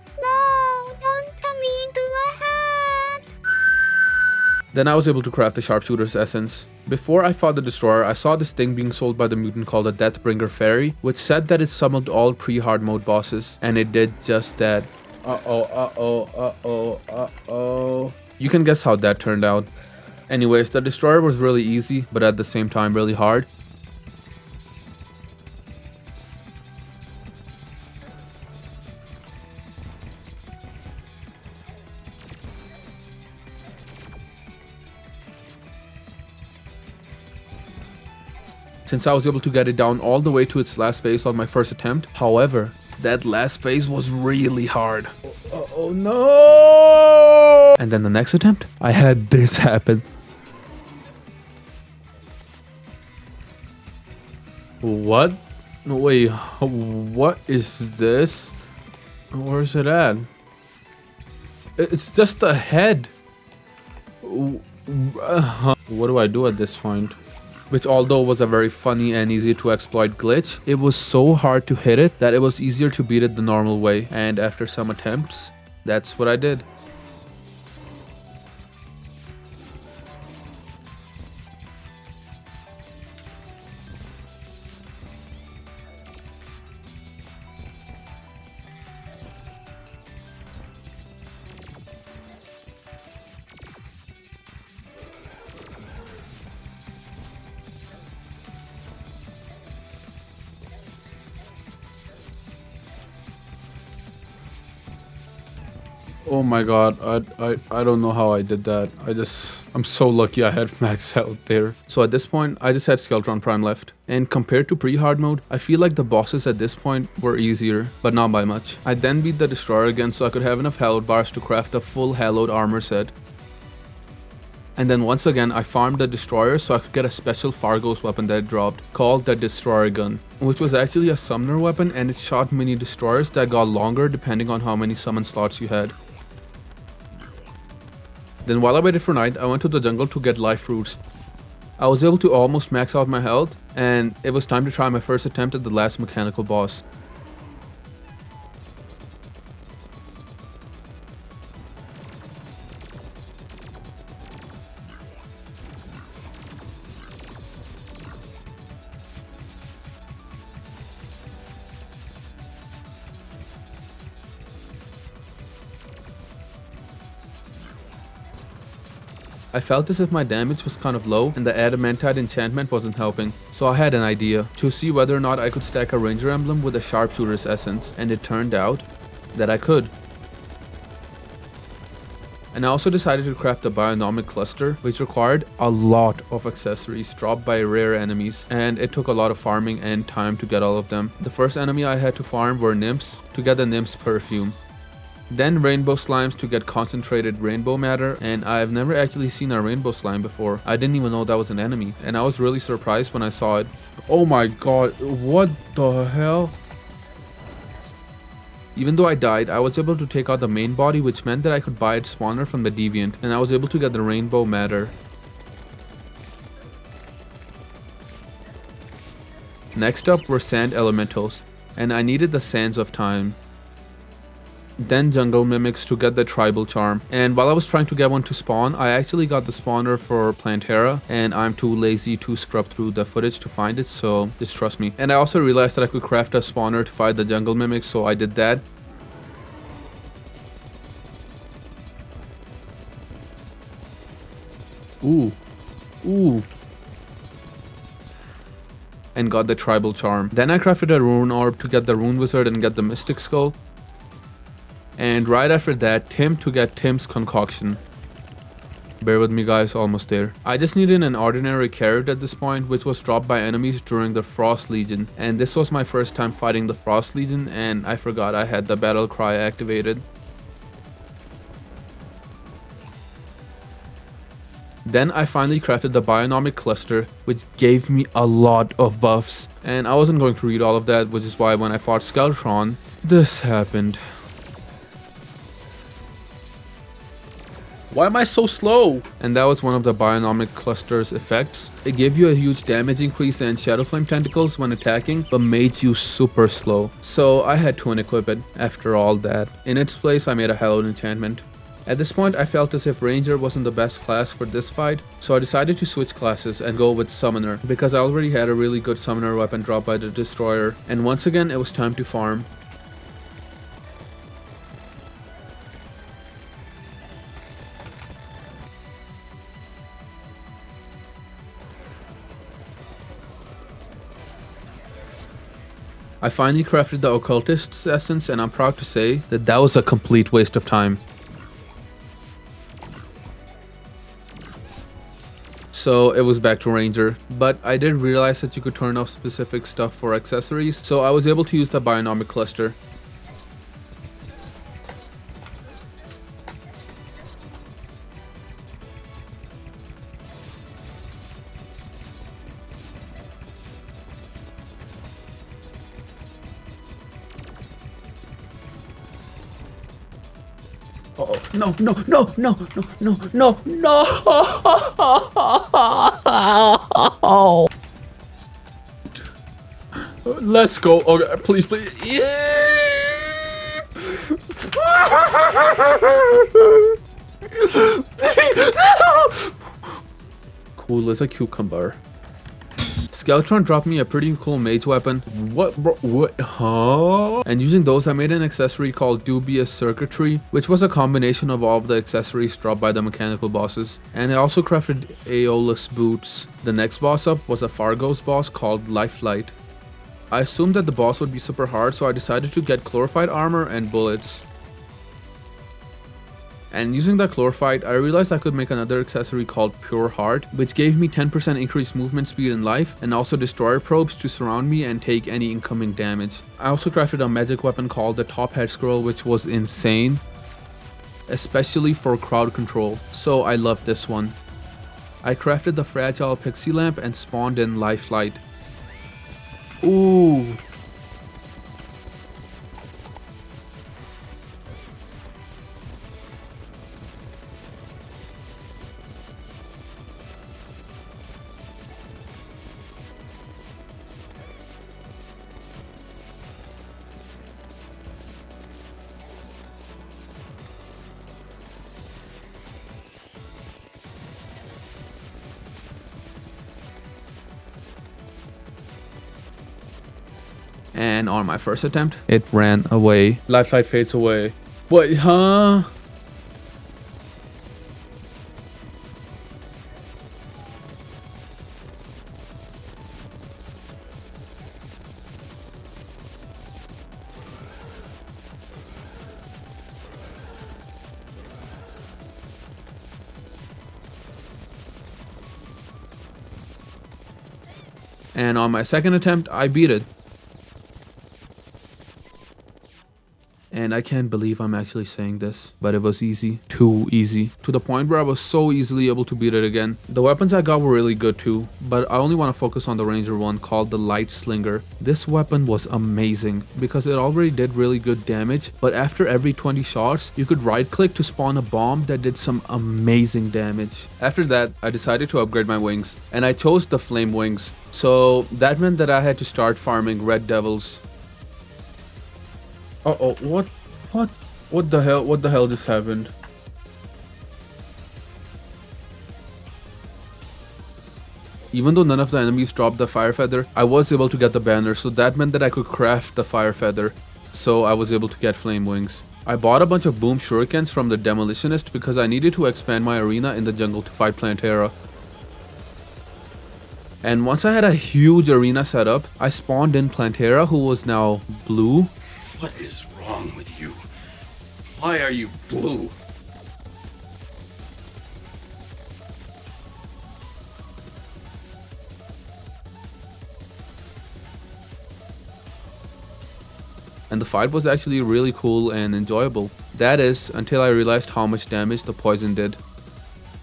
Then I was able to craft the sharpshooter's essence. Before I fought the destroyer, I saw this thing being sold by the mutant called a Deathbringer Fairy, which said that it summoned all pre-hard mode bosses, and it did just that. You can guess how that turned out. Anyways, the destroyer was really easy, but at the same time really hard. Since I was able to get it down all the way to its last phase on my first attempt. However, that last phase was really hard. Oh no! And then the next attempt, I had this happen. What? Wait, what is this? Where's it at? It's just the head. What do I do at this point? Which, although was a very funny and easy to exploit glitch, it was so hard to hit it that it was easier to beat it the normal way. And after some attempts, that's what I did. Oh my god, I don't know how I did that. I'm so lucky I had max health there. So at this point, I just had Skeletron Prime left. And compared to pre-hard mode, I feel like the bosses at this point were easier, but not by much. I then beat the Destroyer again so I could have enough hallowed bars to craft a full hallowed armor set. And then once again, I farmed the Destroyer so I could get a special Fargo's weapon that it dropped, called the Destroyer Gun, which was actually a summoner weapon, and it shot mini destroyers that got longer depending on how many summon slots you had. Then while I waited for night, I went to the jungle to get life fruits. I was able to almost max out my health, and it was time to try my first attempt at the last mechanical boss. I felt as if my damage was kind of low and the adamantite enchantment wasn't helping. So I had an idea to see whether or not I could stack a ranger emblem with a sharpshooter's essence, and it turned out that I could. And I also decided to craft a bionomic cluster, which required a lot of accessories dropped by rare enemies, and it took a lot of farming and time to get all of them. The first enemy I had to farm were nymphs to get the nymph's perfume. Then rainbow slimes to get concentrated rainbow matter, and I've never actually seen a rainbow slime before. I didn't even know that was an enemy, and I was really surprised when I saw it. Oh my god, what the hell? Even though I died, I was able to take out the main body, which meant that I could buy its spawner from the deviant, and I was able to get the rainbow matter. Next up were sand elementals, and I needed the sands of time. Then jungle mimics to get the tribal charm, and while I was trying to get one to spawn, I actually got the spawner for Plantera, and I'm too lazy to scrub through the footage to find it, so just trust me. And I also realized that I could craft a spawner to fight the jungle mimics, so I did that. Ooh. And got the tribal charm. Then I crafted a rune orb to get the rune wizard and get the mystic skull. And right after that, Tim to get Tim's concoction. Bear with me guys, almost there. I just needed an ordinary carrot at this point, which was dropped by enemies during the Frost Legion. And this was my first time fighting the Frost Legion, and I forgot I had the battle cry activated. Then I finally crafted the bionomic cluster, which gave me a lot of buffs. And I wasn't going to read all of that, which is why when I fought Skeletron, this happened. Why am I so slow? And that was one of the bionomic cluster's effects. It gave you a huge damage increase and shadow flame tentacles when attacking, but made you super slow. So I had to unequip it after all that. In its place, I made a hallowed enchantment. At this point, I felt as if Ranger wasn't the best class for this fight, so I decided to switch classes and go with Summoner, because I already had a really good Summoner weapon dropped by the Destroyer, and once again it was time to farm. I finally crafted the Occultist's Essence, and I'm proud to say that that was a complete waste of time. So it was back to Ranger, but I did realize that you could turn off specific stuff for accessories, so I was able to use the bionomic cluster. Oh, no. Let's go. Okay, please. Yeah. Cool as a cucumber. Skeletron dropped me a pretty cool mage weapon. What, bro? What? Huh? And using those, I made an accessory called Dubious Circuitry, which was a combination of all of the accessories dropped by the mechanical bosses. And I also crafted Aeolus boots. The next boss up was a Fargo's boss called Lifelight. I assumed that the boss would be super hard, so I decided to get Chlorophyte armor and bullets. And using that Chlorophyte, I realized I could make another accessory called Pure Heart, which gave me 10% increased movement speed and life, and also destroyer probes to surround me and take any incoming damage. I also crafted a magic weapon called the Top Head Scroll, which was insane, especially for crowd control, so I loved this one. I crafted the Fragile Pixie Lamp and spawned in Lifelight. Ooh. And on my first attempt, it ran away. Lifelight fades away. What, huh? And on my second attempt, I beat it. And I can't believe I'm actually saying this, but it was easy, too easy, to the point where I was so easily able to beat it again. The weapons I got were really good too, but I only want to focus on the ranger one called the Light Slinger. This weapon was amazing because it already did really good damage, but after every 20 shots, you could right click to spawn a bomb that did some amazing damage. After that, I decided to upgrade my wings, and I chose the flame wings. So that meant that I had to start farming red devils. Uh-oh, what the hell just happened? Even though none of the enemies dropped the fire feather, I was able to get the banner, so that meant that I could craft the fire feather. So I was able to get flame wings. I bought a bunch of boom shurikens from the demolitionist because I needed to expand my arena in the jungle to fight Plantera. And once I had a huge arena set up, I spawned in Plantera, who was now blue. What is wrong with you? Why are you blue? And the fight was actually really cool and enjoyable. That is, until I realized how much damage the poison did.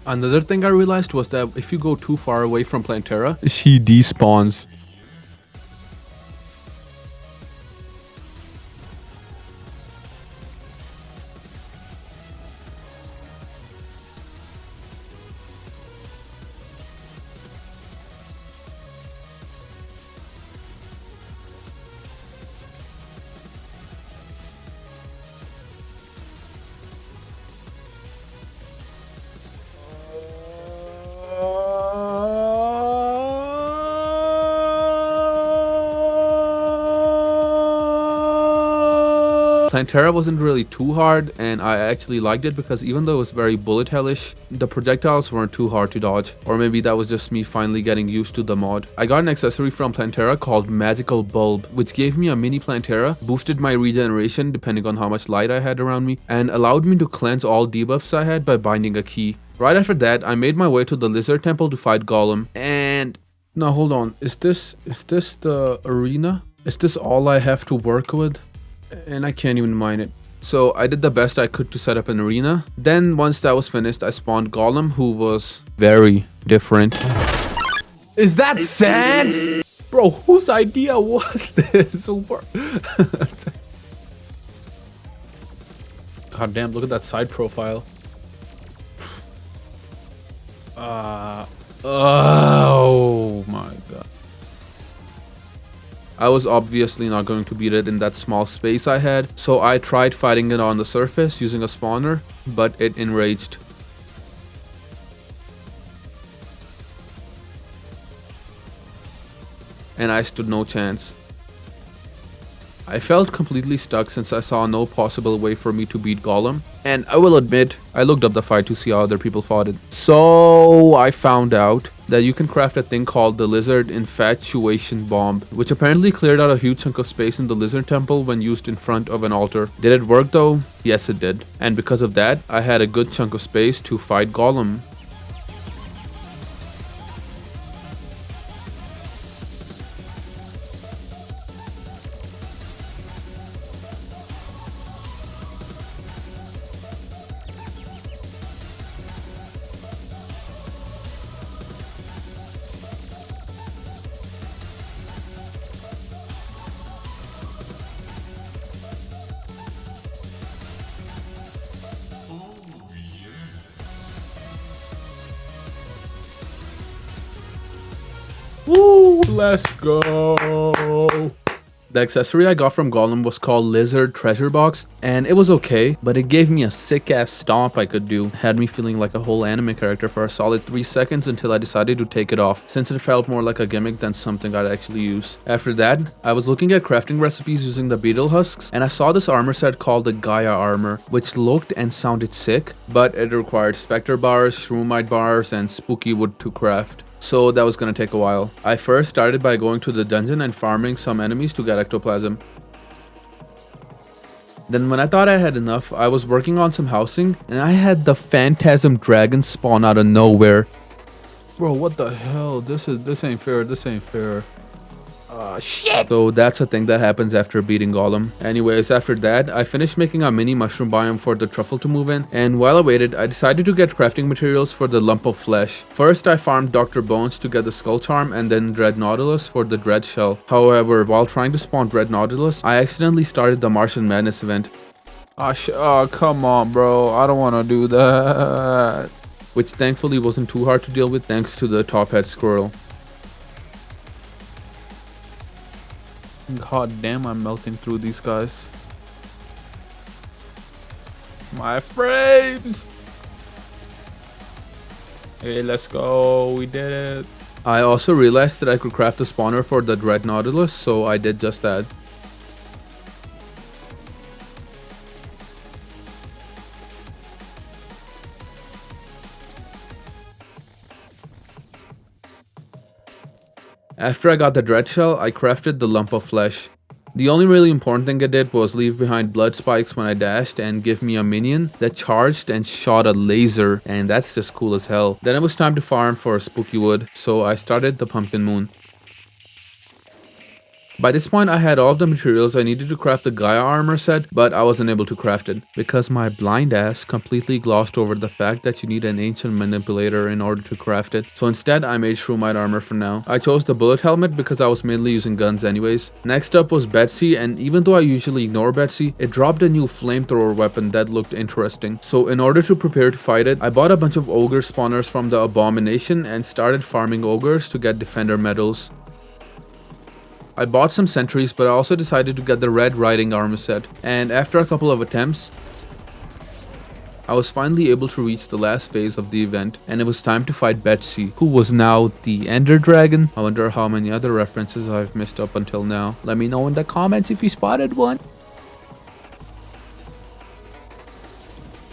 Another thing I realized was that if you go too far away from Plantera, she despawns. Plantera wasn't really too hard, and I actually liked it because even though it was very bullet hellish, the projectiles weren't too hard to dodge. Or maybe that was just me finally getting used to the mod. I got an accessory from Plantera called Magical Bulb, which gave me a mini Plantera, boosted my regeneration depending on how much light I had around me, and allowed me to cleanse all debuffs I had by binding a key. Right after that, I made my way to the Lizard Temple to fight Golem, and... Now hold on, is this the arena? Is this all I have to work with? And I can't even mine it. So I did the best I could to set up an arena. Then once that was finished, I spawned Golem, who was very different. Is that sand? Bro, whose idea was this? God damn, look at that side profile. Oh my god. I was obviously not going to beat it in that small space I had, so I tried fighting it on the surface using a spawner, but it enraged. And I stood no chance. I felt completely stuck since I saw no possible way for me to beat Golem, and I will admit, I looked up the fight to see how other people fought it. So I found out that you can craft a thing called the Lizard Infatuation Bomb, which apparently cleared out a huge chunk of space in the Lizard Temple when used in front of an altar. Did it work though? Yes it did. And because of that, I had a good chunk of space to fight Golem. Woo, let's go. The accessory I got from Golem was called Lizard Treasure Box, and it was okay, but it gave me a sick ass stomp I could do. Had me feeling like a whole anime character for a solid 3 seconds until I decided to take it off, since it felt more like a gimmick than something I'd actually use. After that, I was looking at crafting recipes using the beetle husks, and I saw this armor set called the Gaia armor, which looked and sounded sick, but it required specter bars, shroomite bars, and spooky wood to craft. So that was gonna take a while. I first started by going to the dungeon and farming some enemies to get ectoplasm. Then when I thought I had enough, I was working on some housing, and I had the phantasm dragon spawn out of nowhere. Bro, what the hell? This ain't fair, this ain't fair. Shit! So that's a thing that happens after beating Golem. Anyways, after that, I finished making a mini mushroom biome for the truffle to move in, and while I waited, I decided to get crafting materials for the lump of flesh. First, I farmed Dr. Bones to get the skull charm, and then Dread Nautilus for the Dread Shell. However, while trying to spawn Dread Nautilus, I accidentally started the Martian Madness event. Oh, come on, bro. I don't want to do that. Which thankfully wasn't too hard to deal with thanks to the top hat squirrel. God damn, I'm melting through these guys. My frames! Hey, let's go. We did it. I also realized that I could craft a spawner for the Dread Nautilus, so I did just that. After I got the Dread Shell, I crafted the lump of flesh. The only really important thing I did was leave behind blood spikes when I dashed and give me a minion that charged and shot a laser, and that's just cool as hell. Then it was time to farm for spooky wood, so I started the Pumpkin Moon. By this point, I had all of the materials I needed to craft the Gaia armor set, but I wasn't able to craft it because my blind ass completely glossed over the fact that you need an ancient manipulator in order to craft it. So instead, I made Shroomite armor for now. I chose the bullet helmet because I was mainly using guns anyways. Next up was Betsy, and even though I usually ignore Betsy, it dropped a new flamethrower weapon that looked interesting. So in order to prepare to fight it, I bought a bunch of ogre spawners from the Abomination and started farming ogres to get defender medals. I bought some sentries, but I also decided to get the Red Riding armor set, and after a couple of attempts, I was finally able to reach the last phase of the event, and it was time to fight Betsy, who was now the Ender Dragon. I wonder how many other references I've missed up until now. Let me know in the comments if you spotted one.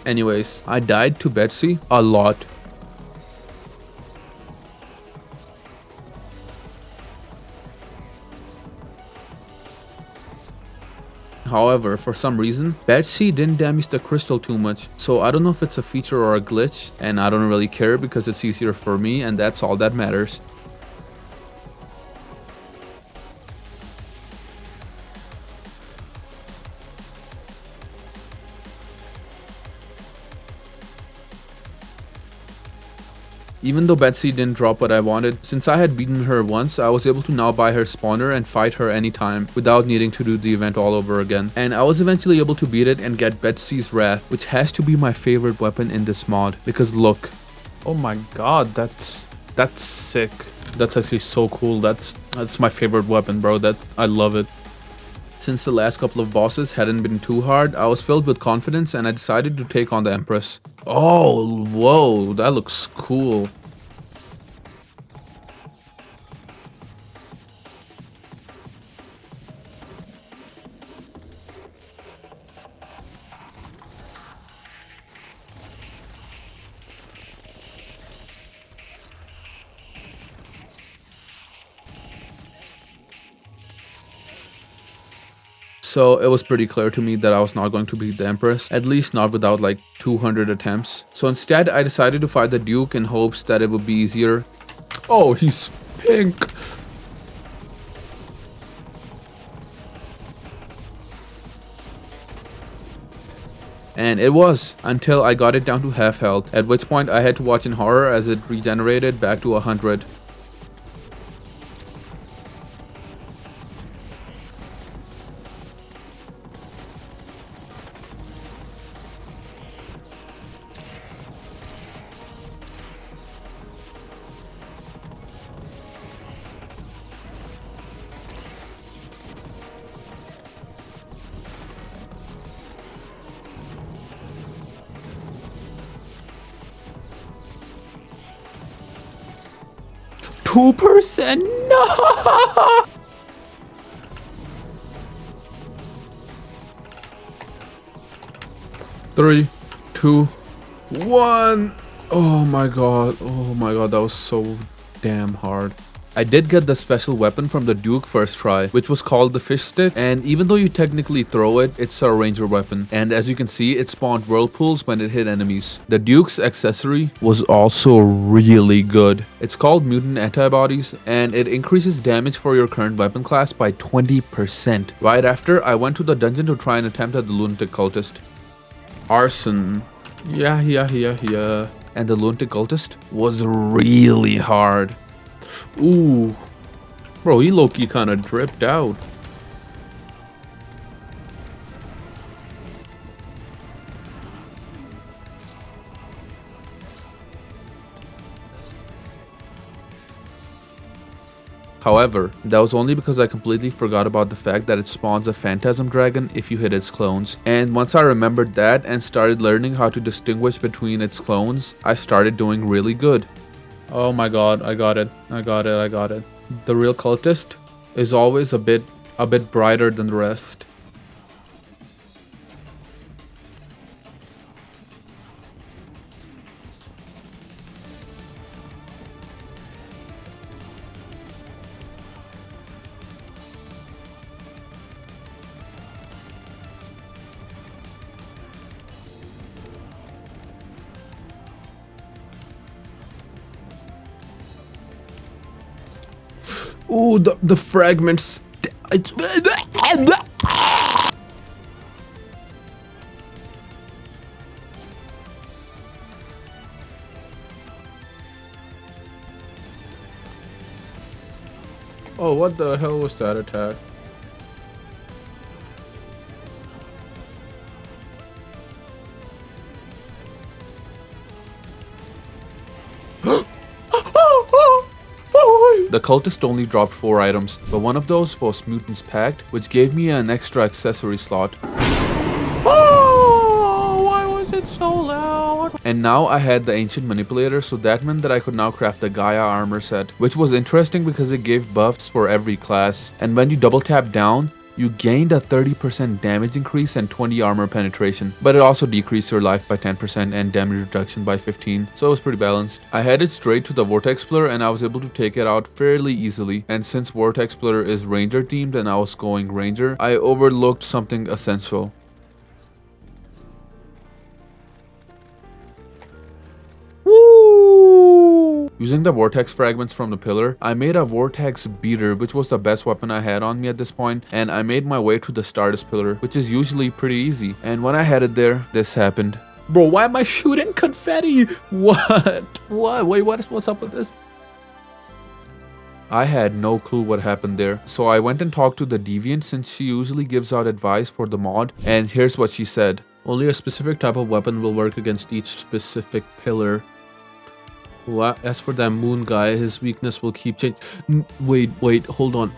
Anyways, I died to Betsy a lot. However, for some reason, Betsy didn't damage the crystal too much, so I don't know if it's a feature or a glitch, and I don't really care because it's easier for me and that's all that matters. Even though Betsy didn't drop what I wanted, since I had beaten her once, I was able to now buy her spawner and fight her anytime without needing to do the event all over again. And I was eventually able to beat it and get Betsy's Wrath, which has to be my favorite weapon in this mod. Because look. Oh my god, that's sick. That's actually so cool. That's my favorite weapon, bro. I love it. Since the last couple of bosses hadn't been too hard, I was filled with confidence and I decided to take on the Empress. Oh, whoa, that looks cool. So it was pretty clear to me that I was not going to beat the Empress, at least not without like 200 attempts. So instead I decided to fight the Duke in hopes that it would be easier. Oh, he's pink. And it was, until I got it down to half health, at which point I had to watch in horror as it regenerated back to 100. %? No! 3, 2, 1. Oh my god, that was so damn hard. I did get the special weapon from the Duke first try, which was called the fish stick, and even though you technically throw it, it's a ranger weapon, and as you can see, it spawned whirlpools when it hit enemies. The Duke's accessory was also really good. It's called Mutant Antibodies, and it increases damage for your current weapon class by 20%. Right after, I went to the dungeon to try and attempt at the Lunatic Cultist. Arson. Yeah. And the Lunatic Cultist was really hard. Ooh. Bro, he low-key kinda dripped out. However, that was only because I completely forgot about the fact that it spawns a Phantasm Dragon if you hit its clones. And once I remembered that and started learning how to distinguish between its clones, I started doing really good. Oh my god, I got it. The real cultist is always a bit brighter than the rest. Ooh, the fragments. Oh, what the hell was that attack? The cultist only dropped 4 items, but one of those was Mutant's Pact, which gave me an extra accessory slot. Oh, why was it so loud? And now I had the Ancient Manipulator, so that meant that I could now craft the Gaia armor set, which was interesting because it gave buffs for every class. And when you double tap down, you gained a 30% damage increase and 20 armor penetration, but it also decreased your life by 10% and damage reduction by 15, so it was pretty balanced. I headed straight to the Vortex Pillar and I was able to take it out fairly easily, and since Vortex Pillar is ranger themed and I was going ranger, I overlooked something essential. Using the vortex fragments from the pillar, I made a vortex beater, which was the best weapon I had on me at this point, and I made my way to the Stardust pillar, which is usually pretty easy. And when I headed there, this happened. Bro, why am I shooting confetti? What? Wait, what's up with this? I had no clue what happened there, so I went and talked to the Deviant since she usually gives out advice for the mod, and here's what she said. Only a specific type of weapon will work against each specific pillar. As for that moon guy, his weakness will keep changing. Wait, hold on.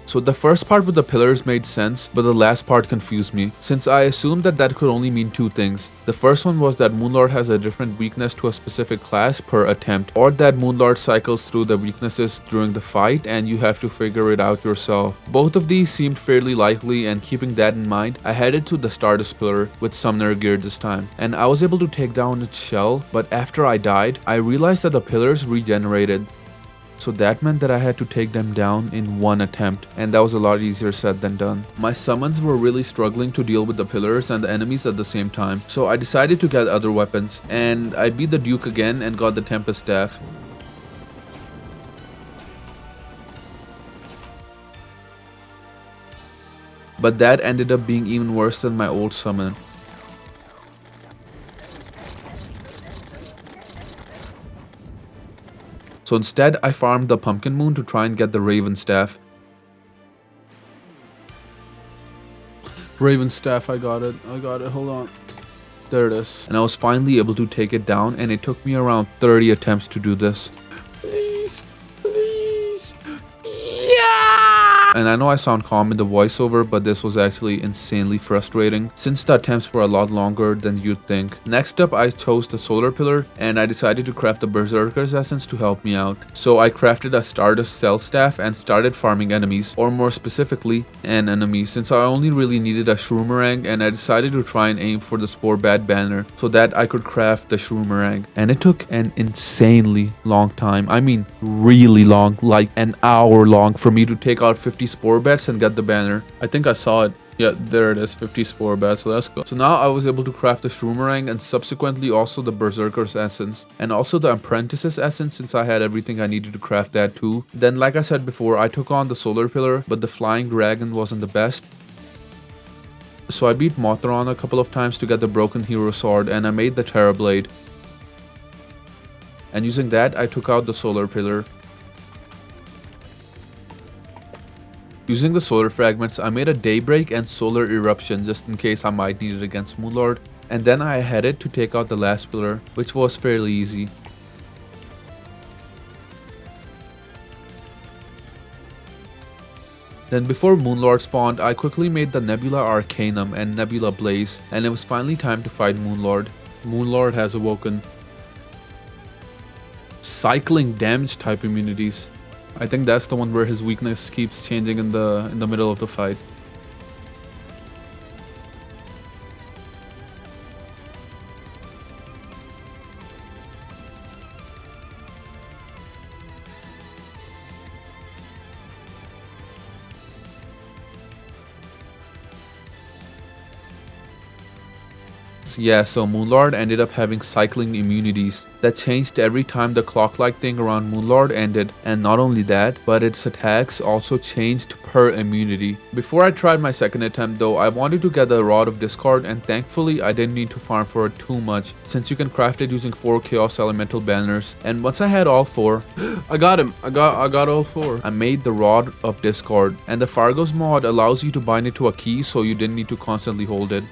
So the first part with the pillars made sense, but the last part confused me, since I assumed that could only mean 2 things. The first one was that Moonlord has a different weakness to a specific class per attempt, or that Moonlord cycles through the weaknesses during the fight and you have to figure it out yourself. Both of these seemed fairly likely, and keeping that in mind, I headed to the Stardust pillar with Summoner gear this time, and I was able to take down its shell, but after I died, I realized that the pillars regenerated. So that meant that I had to take them down in 1 attempt, and that was a lot easier said than done. My summons were really struggling to deal with the pillars and the enemies at the same time, so I decided to get other weapons, and I beat the Duke again and got the Tempest Staff. But that ended up being even worse than my old summon. So instead, I farmed the Pumpkin Moon to try and get the Raven Staff. Raven Staff, I got it, hold on. There it is. And I was finally able to take it down, and it took me around 30 attempts to do this. Please. Yeah! And I know I sound calm in the voiceover, but this was actually insanely frustrating since the attempts were a lot longer than you'd think. Next up, I chose the solar pillar and I decided to craft the berserker's essence to help me out. So I crafted a Stardust cell staff and started farming enemies, or more specifically, an enemy, since I only really needed a shroomerang, and I decided to try and aim for the Spore Bat banner so that I could craft the shroomerang. And it took an insanely long time. I mean really long, like an hour long, for me to take out 50 Spore Bats and get the banner. I think I saw it. Yeah, there it is, 50 Spore Bats, so let's go. So now I was able to craft the Shroomerang and subsequently also the Berserker's Essence and also the Apprentice's Essence, since I had everything I needed to craft that too. Then like I said before, I took on the Solar Pillar, but the Flying Dragon wasn't the best. So I beat Mothron a couple of times to get the Broken Hero Sword, and I made the Terra Blade. And using that, I took out the Solar Pillar. Using the solar fragments, I made a Daybreak and Solar Eruption just in case I might need it against Moonlord. And then I headed to take out the last pillar, which was fairly easy. Then before Moonlord spawned, I quickly made the Nebula Arcanum and Nebula Blaze, and it was finally time to fight Moonlord. Moonlord has awoken. Cycling damage type immunities. I think that's the one where his weakness keeps changing in the middle of the fight. Yeah, so Moonlord ended up having cycling immunities that changed every time the clock-like thing around Moonlord ended, and not only that, but its attacks also changed per immunity. Before I tried my second attempt though, I wanted to get the Rod of Discord, and thankfully I didn't need to farm for it too much since you can craft it using 4 Chaos Elemental banners. And once I had all 4, I got him! I got all 4. I made the Rod of Discord, and the Fargo's mod allows you to bind it to a key so you didn't need to constantly hold it.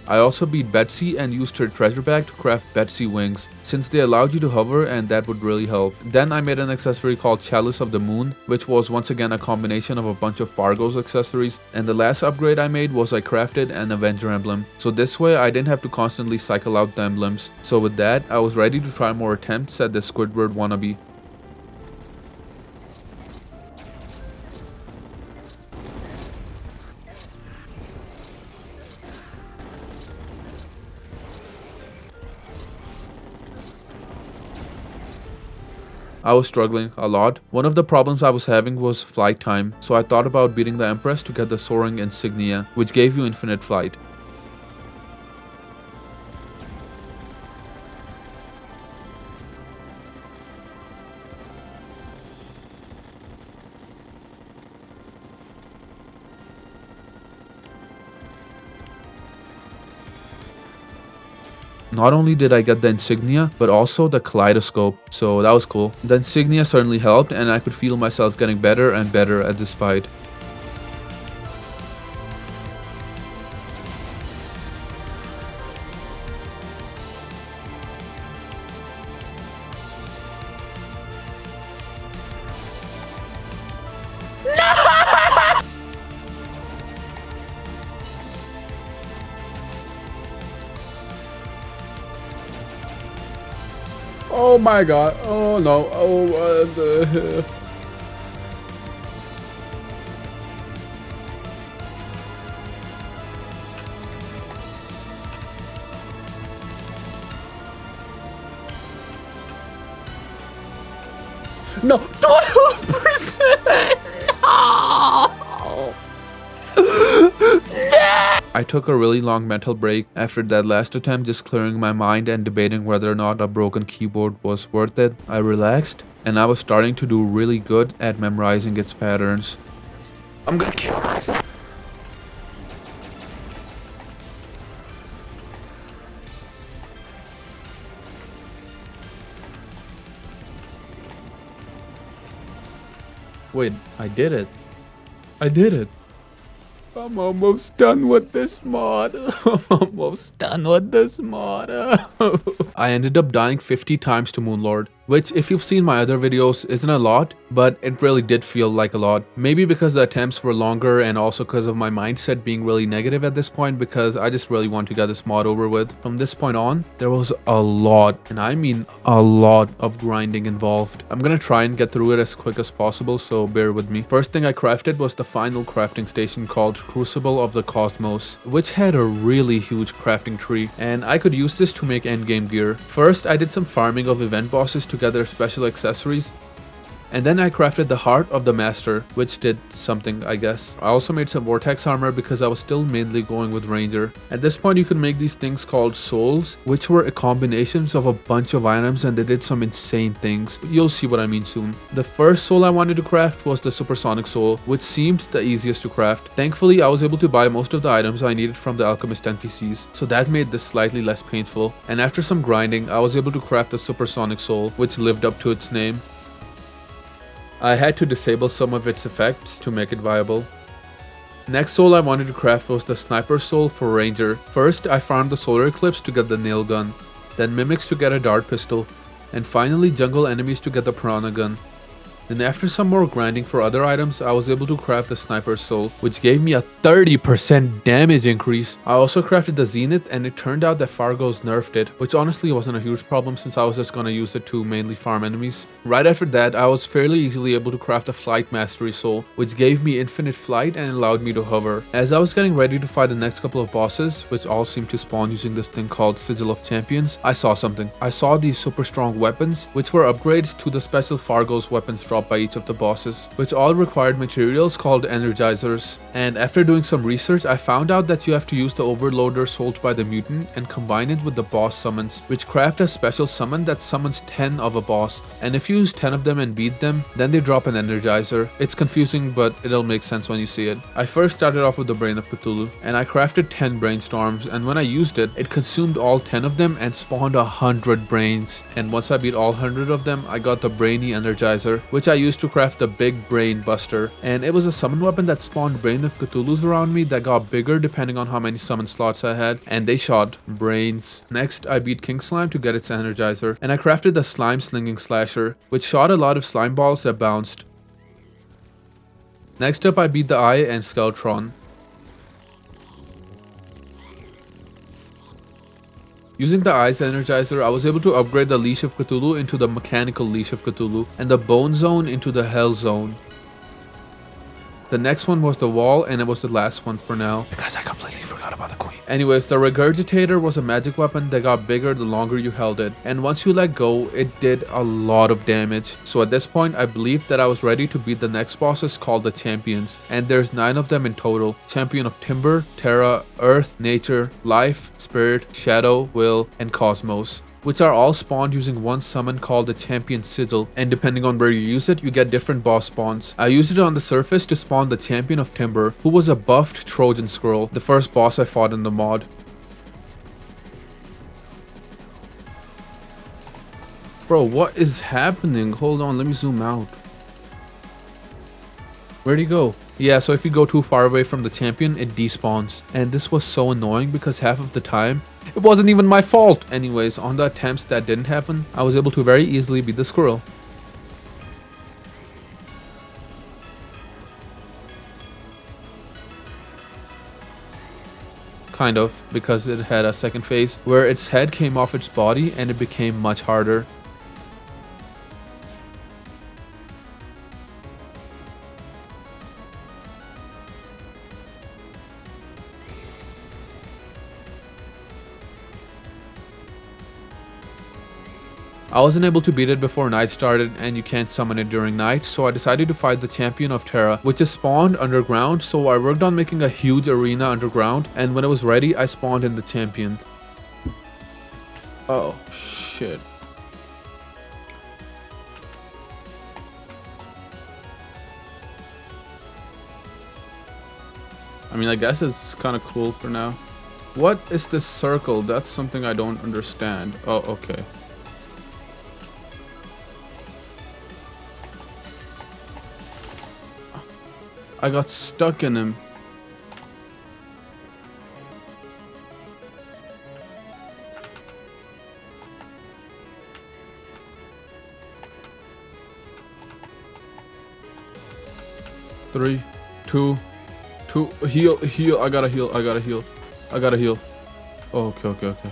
I also beat Betsy and used her treasure bag to craft Betsy wings, since they allowed you to hover and that would really help. Then I made an accessory called Chalice of the Moon, which was once again a combination of a bunch of Fargo's accessories, and the last upgrade I made was I crafted an Avenger emblem, so this way I didn't have to constantly cycle out the emblems. So with that, I was ready to try more attempts at the Squidward wannabe. I was struggling a lot. One of the problems I was having was flight time, so I thought about beating the Empress to get the Soaring Insignia, which gave you infinite flight. Not only did I get the insignia, but also the kaleidoscope, so that was cool. The insignia certainly helped, and I could feel myself getting better and better at this fight. Oh my god. Oh no. Oh, what the hell? No. 12%! I took a really long mental break after that last attempt, just clearing my mind and debating whether or not a broken keyboard was worth it. I relaxed, and I was starting to do really good at memorizing its patterns. I'm gonna kill myself. Wait, I did it. I did it. I'm almost done with this mod. I'm almost done with this mod. I ended up dying 50 times to Moonlord, which if you've seen my other videos isn't a lot, but it really did feel like a lot. Maybe because the attempts were longer and also because of my mindset being really negative at this point, because I just really want to get this mod over with. From this point on, there was a lot, and I mean a lot of grinding involved. I'm gonna try and get through it as quick as possible, so bear with me. First thing I crafted was the final crafting station called Crucible of the Cosmos, which had a really huge crafting tree, and I could use this to make endgame gear. First, I did some farming of event bosses to gather special accessories, and then I crafted the Heart of the Master, which did something, I guess. I also made some Vortex armor because I was still mainly going with Ranger. At this point, you could make these things called souls, which were a combinations of a bunch of items, and they did some insane things. You'll see what I mean soon. The first soul I wanted to craft was the Supersonic Soul, which seemed the easiest to craft. Thankfully, I was able to buy most of the items I needed from the Alchemist NPCs, so that made this slightly less painful. And after some grinding, I was able to craft the Supersonic Soul, which lived up to its name. I had to disable some of its effects to make it viable. Next soul I wanted to craft was the Sniper Soul for Ranger. First, I farmed the Solar Eclipse to get the Nail Gun, then Mimics to get a Dart Pistol, and finally Jungle Enemies to get the Piranha Gun. Then after some more grinding for other items, I was able to craft the Sniper Soul, which gave me a 30% damage increase. I also crafted the Zenith, and it turned out that Fargo's nerfed it, which honestly wasn't a huge problem since I was just gonna use it to mainly farm enemies. Right after that, I was fairly easily able to craft a Flight Mastery Soul, which gave me infinite flight and allowed me to hover. As I was getting ready to fight the next couple of bosses, which all seemed to spawn using this thing called Sigil of Champions, I saw something. I saw these super strong weapons, which were upgrades to the special Fargo's weapons dropped by each of the bosses, which all required materials called energizers. And after doing some research, I found out that you have to use the overloader sold by the mutant and combine it with the boss summons, which craft a special summon that summons 10 of a boss, and if you use 10 of them and beat them, then they drop an energizer. It's confusing, but it'll make sense when you see it. I first started off with the Brain of Cthulhu, and I crafted 10 brainstorms, and when I used it, it consumed all 10 of them and spawned 100 brains. And once I beat all 100 of them, I got the Brainy Energizer, which I used to craft the Big Brain Buster, and it was a summon weapon that spawned Brain of Cthulhu's around me that got bigger depending on how many summon slots I had, and they shot brains. Next, I beat King Slime to get its Energizer, and I crafted the Slime Slinging Slasher, which shot a lot of slime balls that bounced. Next up, I beat the Eye and Skeletron. Using the Eyes Energizer, I was able to upgrade the Leash of Cthulhu into the Mechanical Leash of Cthulhu, and the Bone Zone into the Hell Zone. The next one was the Wall, and it was the last one for now, because I completely forgot about the Queen. Anyways, the Regurgitator was a magic weapon that got bigger the longer you held it, and once you let go, it did a lot of damage. So at this point, I believed that I was ready to beat the next bosses called the Champions, and there's 9 of them in total. Champion of Timber, Terra, Earth, Nature, Life, Spirit, Shadow, Will, and Cosmos, which are all spawned using one summon called the Champion Sigil, and depending on where you use it, you get different boss spawns. I used it on the surface to spawn the Champion of Timber, who was a buffed Trojan Squirrel, the first boss I fought in the mod. Bro, what is happening? Hold on, let me zoom out. Where'd he go? Yeah, so if you go too far away from the champion, it despawns. And this was so annoying because half of the time, it wasn't even my fault. Anyways, on the attempts that didn't happen, I was able to very easily beat the squirrel. Kind of, because it had a second phase where its head came off its body and it became much harder. I wasn't able to beat it before night started, and you can't summon it during night, so I decided to fight the Champion of Terra, which is spawned underground, so I worked on making a huge arena underground, and when it was ready, I spawned in the champion. Oh, shit. I mean, I guess it's kind of cool for now. What is this circle? That's something I don't understand. Oh, okay. I got stuck in him. 3, 2, 2. Heal, heal. I gotta heal. I gotta heal. I gotta heal. Okay, okay, okay.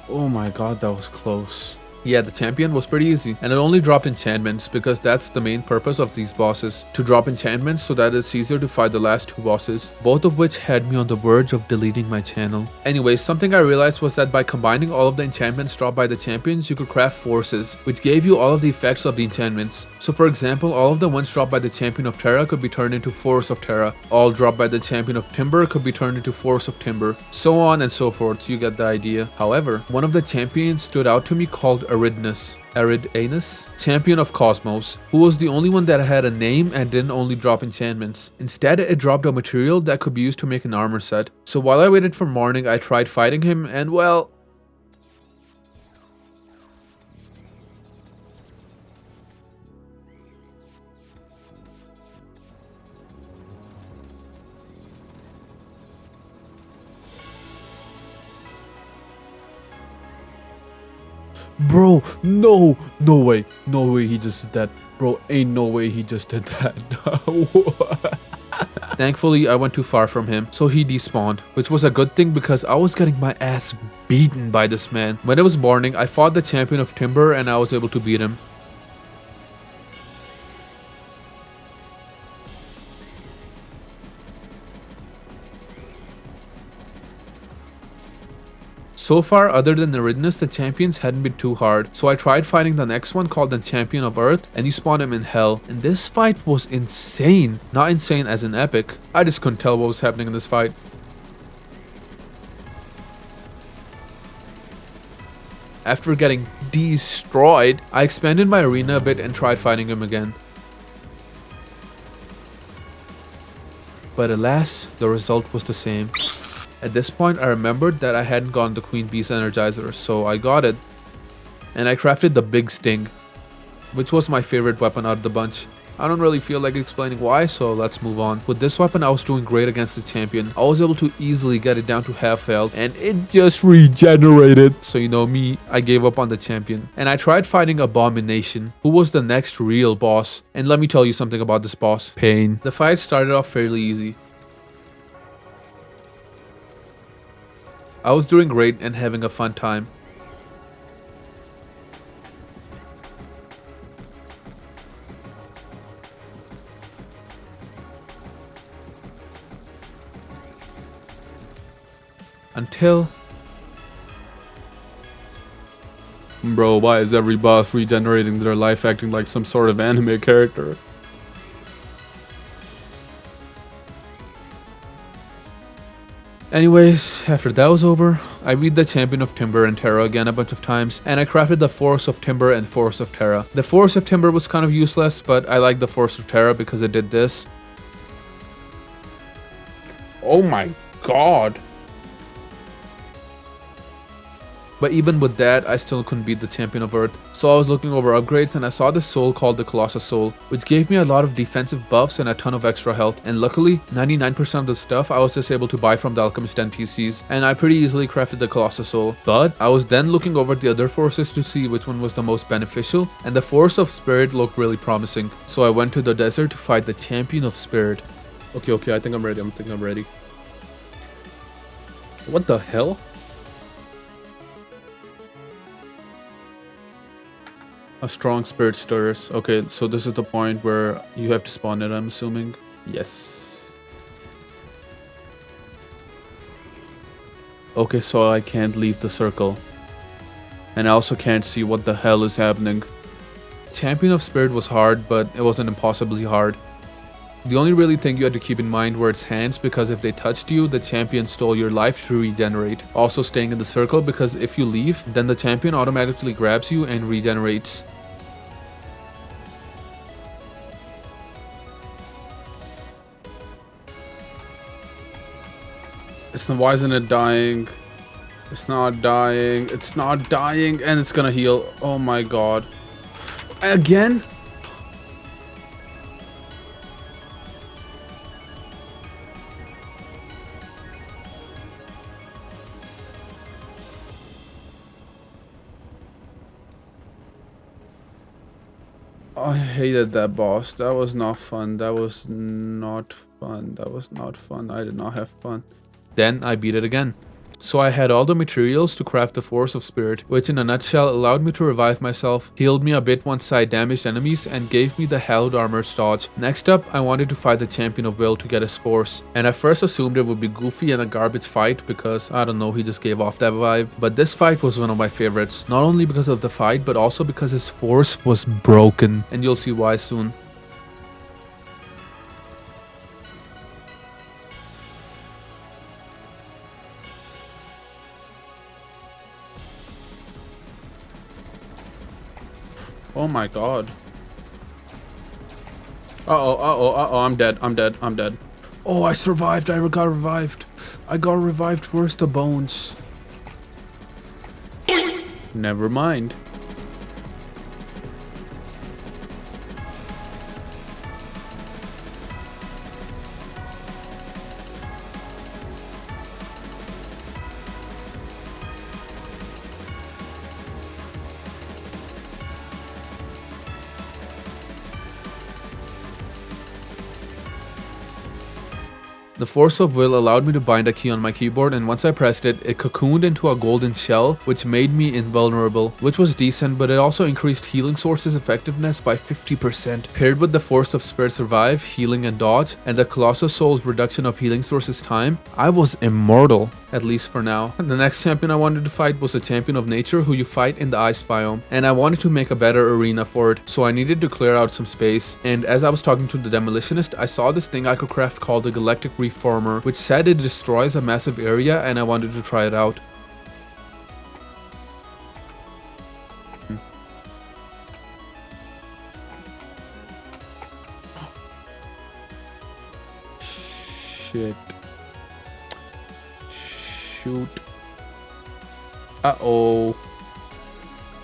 Oh my god, that was close. Yeah, the champion was pretty easy, and it only dropped enchantments because that's the main purpose of these bosses, to drop enchantments so that it's easier to fight the last 2 bosses, both of which had me on the verge of deleting my channel. Anyways, something I realized was that by combining all of the enchantments dropped by the champions, you could craft forces, which gave you all of the effects of the enchantments. So for example, all of the ones dropped by the champion of Terra could be turned into Force of Terra, all dropped by the champion of Timber could be turned into Force of Timber, so on and so forth. You get the idea. However, one of the champions stood out to me called Aridanus, champion of Cosmos, who was the only one that had a name and didn't only drop enchantments. Instead, it dropped a material that could be used to make an armor set. So while I waited for morning, I tried fighting him, and well... Bro, no way he just did that. Bro, ain't no way he just did that. Thankfully, I went too far from him, so he despawned, which was a good thing because I was getting my ass beaten by this man. When it was morning, I fought the champion of Timber and I was able to beat him. So far, other than Aridanus, the champions hadn't been too hard, so I tried fighting the next one called the Champion of Earth, and he spawned him in Hell. And this fight was insane. Not insane as in epic. I just couldn't tell what was happening in this fight. After getting destroyed, I expanded my arena a bit and tried fighting him again. But alas, the result was the same. At this point, I remembered that I hadn't gotten the Queen Bee's Energizer, so I got it. And I crafted the Big Sting, which was my favorite weapon out of the bunch. I don't really feel like explaining why, so let's move on. With this weapon, I was doing great against the champion. I was able to easily get it down to half health, and it just regenerated. So you know me, I gave up on the champion. And I tried fighting Abomination, who was the next real boss. And let me tell you something about this boss. Pain. The fight started off fairly easy. I was doing great and having a fun time. Until... Bro, why is every boss regenerating their life acting like some sort of anime character? Anyways, after that was over, I beat the Champion of Timber and Terra again a bunch of times, and I crafted the Force of Timber and Force of Terra. The Force of Timber was kind of useless, but I like the Force of Terra because it did this. Oh my god. But even with that, I still couldn't beat the Champion of Earth. So I was looking over upgrades and I saw this soul called the Colossus Soul, which gave me a lot of defensive buffs and a ton of extra health. And luckily, 99% of the stuff I was just able to buy from the Alchemist NPCs, and I pretty easily crafted the Colossus Soul. But I was then looking over the other forces to see which one was the most beneficial, and the Force of Spirit looked really promising. So I went to the desert to fight the Champion of Spirit. Okay, I think I'm ready. I'm ready. What the hell? A strong spirit stirs. Okay, so this is the point where you have to spawn it, I'm assuming. Yes. Okay, so I can't leave the circle. And I also can't see what the hell is happening. Champion of Spirit was hard, but it wasn't impossibly hard. The only really thing you had to keep in mind were its hands, because if they touched you, the champion stole your life to regenerate. Also staying in the circle, because if you leave, then the champion automatically grabs you and regenerates. Why isn't it dying? It's not dying. It's not dying, and it's gonna heal. Oh my god. Again? I hated that boss. That was not fun. That was not fun. That was not fun. I did not have fun. Then I beat it again. So I had all the materials to craft the Force of Spirit, which in a nutshell allowed me to revive myself, healed me a bit once I damaged enemies, and gave me the Hallowed Armor's dodge. Next up, I wanted to fight the Champion of Will to get his Force, and I first assumed it would be goofy and a garbage fight because, I don't know, he just gave off that vibe. But this fight was one of my favorites, not only because of the fight, but also because his Force was broken, and you'll see why soon. Oh my god. Uh-oh, I'm dead. Oh, I survived, I got revived. I got revived first the bones. Never mind. The Force of Will allowed me to bind a key on my keyboard, and once I pressed it, it cocooned into a golden shell, which made me invulnerable, which was decent, but it also increased healing sources effectiveness by 50%. Paired with the Force of Spirit Survive, Healing and Dodge, and the Colossus Soul's reduction of healing sources time, I was immortal, at least for now. The next champion I wanted to fight was a Champion of Nature who you fight in the Ice Biome, and I wanted to make a better arena for it, so I needed to clear out some space, and as I was talking to the Demolitionist, I saw this thing I could craft called the Galactic Reformer, which said it destroys a massive area, and I wanted to try it out. Shit. Shoot. Uh-oh.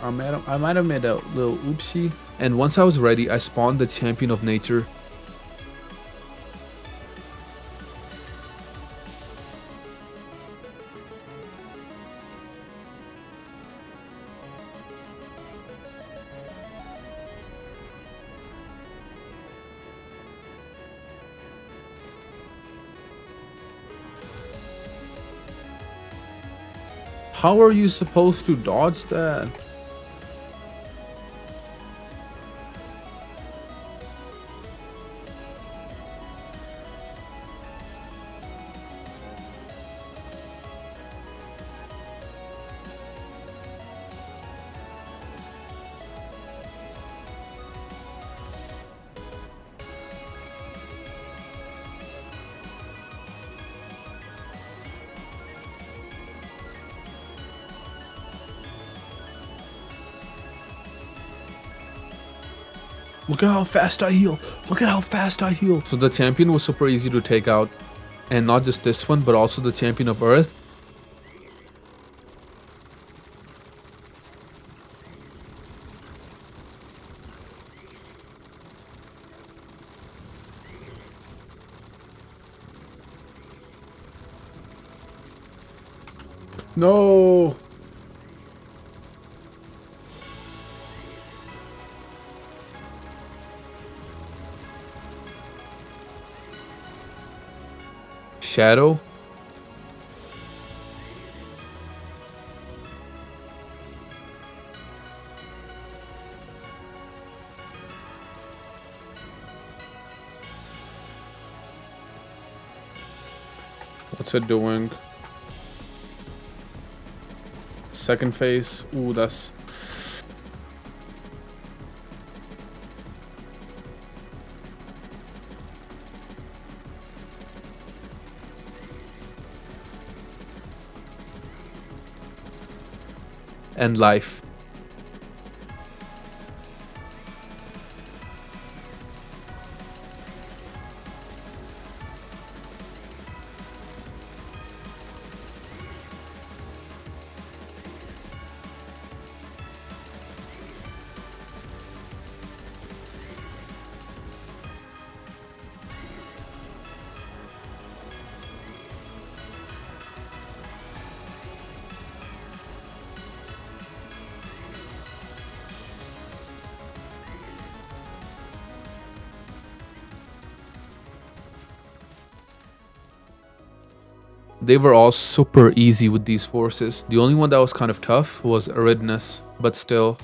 I might have made a little oopsie. And once I was ready, I spawned the Champion of Nature. How are you supposed to dodge that? Look at how fast I heal. Look at how fast I heal. So the champion was super easy to take out. And not just this one, but also the Champion of Earth. No. Shadow. What's it doing? Second phase. Ooh, that's... and life. They were all super easy with these forces. The only one that was kind of tough was Aridness, but still.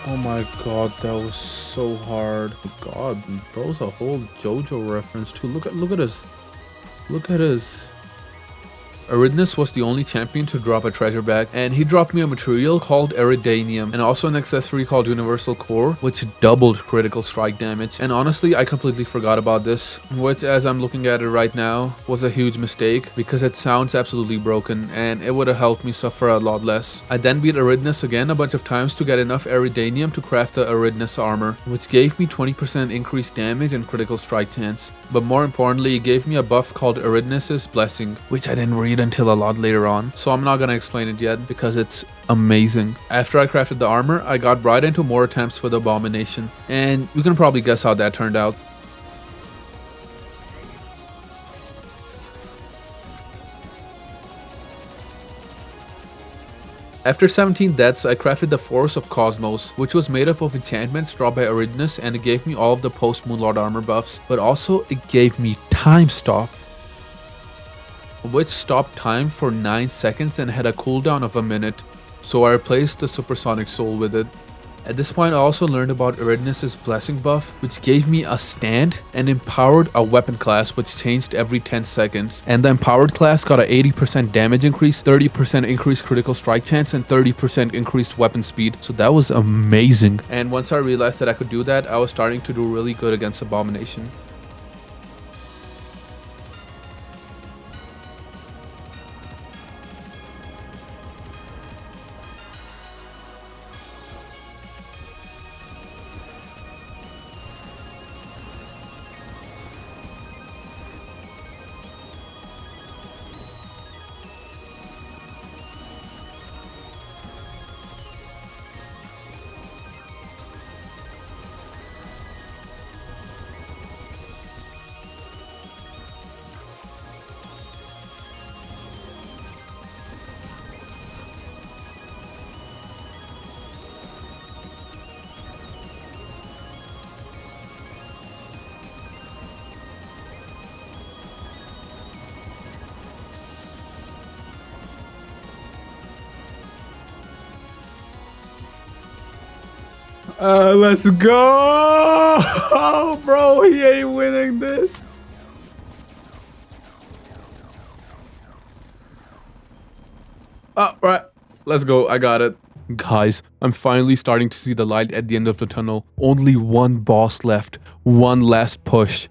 Oh my god, that was so hard. God, bro's a whole JoJo reference too. Look at us. Look at us. Aridness was the only champion to drop a treasure bag, and he dropped me a material called Eridanium and also an accessory called Universal Core, which doubled critical strike damage. And honestly, I completely forgot about this, which, as I'm looking at it right now, was a huge mistake because it sounds absolutely broken and it would have helped me suffer a lot less. I then beat Aridness again a bunch of times to get enough Eridanium to craft the Aridness armor, which gave me 20% increased damage and critical strike chance. But more importantly, it gave me a buff called Aridness's Blessing, which I didn't read until a lot later on, so I'm not gonna explain it yet because it's amazing. After I crafted the armor, I got right into more attempts for the Abomination, and you can probably guess how that turned out. After 17 deaths, I crafted the Force of Cosmos, which was made up of enchantments dropped by Aridness, and it gave me all of the post-Moonlord armor buffs, but also it gave me Time Stop, which stopped time for 9 seconds and had a cooldown of a minute, so I replaced the Supersonic Soul with it. At this point, I also learned about Aridness's Blessing buff, which gave me a stand and empowered a weapon class which changed every 10 seconds. And the empowered class got a 80% damage increase, 30% increased critical strike chance, and 30% increased weapon speed. So that was amazing. And once I realized that I could do that, I was starting to do really good against Abomination. Let's go! Oh, bro, he ain't winning this. Right, let's go. I got it. Guys, I'm finally starting to see the light at the end of the tunnel. Only one boss left. One last push.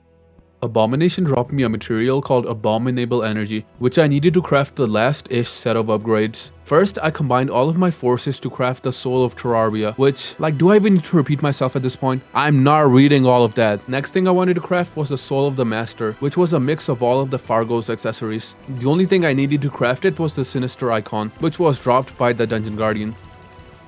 Abomination dropped me a material called Abominable Energy, which I needed to craft the last-ish set of upgrades. First, I combined all of my forces to craft the Soul of Terraria, which, like, do I even need to repeat myself at this point? I'm not reading all of that. Next thing I wanted to craft was the Soul of the Master, which was a mix of all of the Fargo's accessories. The only thing I needed to craft it was the Sinister Icon, which was dropped by the Dungeon Guardian.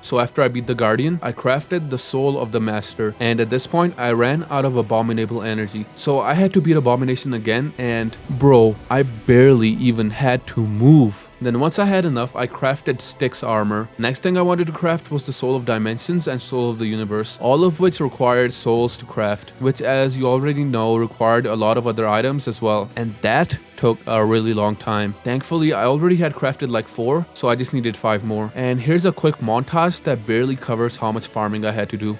So after I beat the Guardian, I crafted the Soul of the Master, and at this point I ran out of Abominable energy. So I had to beat Abomination again, and bro, I barely even had to move. Then once I had enough, I crafted Styx armor. Next thing I wanted to craft was the Soul of Dimensions and Soul of the Universe, all of which required souls to craft, which as you already know required a lot of other items as well, and that took a really long time. Thankfully, I already had crafted like 4, so I just needed 5 more. And here's a quick montage that barely covers how much farming I had to do.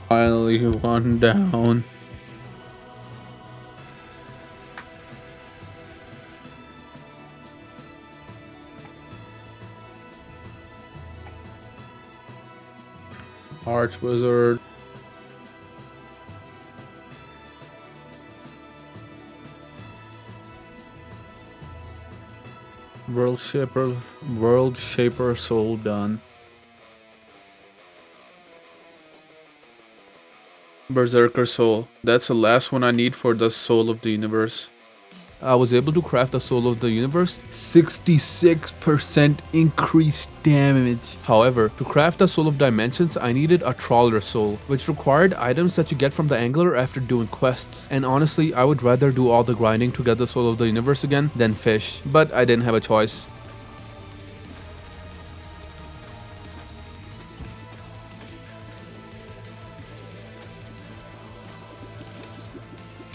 Finally, one down. Arch Wizard. World Shaper Soul done. Berserker Soul. That's the last one I need for the Soul of the Universe. I was able to craft the Soul of the Universe, 66% increased damage. However, to craft the Soul of Dimensions, I needed a Trawler Soul, which required items that you get from the Angler after doing quests. And honestly, I would rather do all the grinding to get the Soul of the Universe again than fish, but I didn't have a choice.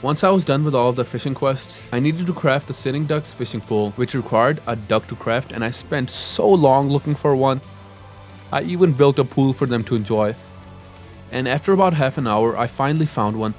Once I was done with all of the fishing quests, I needed to craft the Sitting Duck's fishing pole, which required a duck to craft, and I spent so long looking for one. I even built a pool for them to enjoy. And after about half an hour, I finally found one.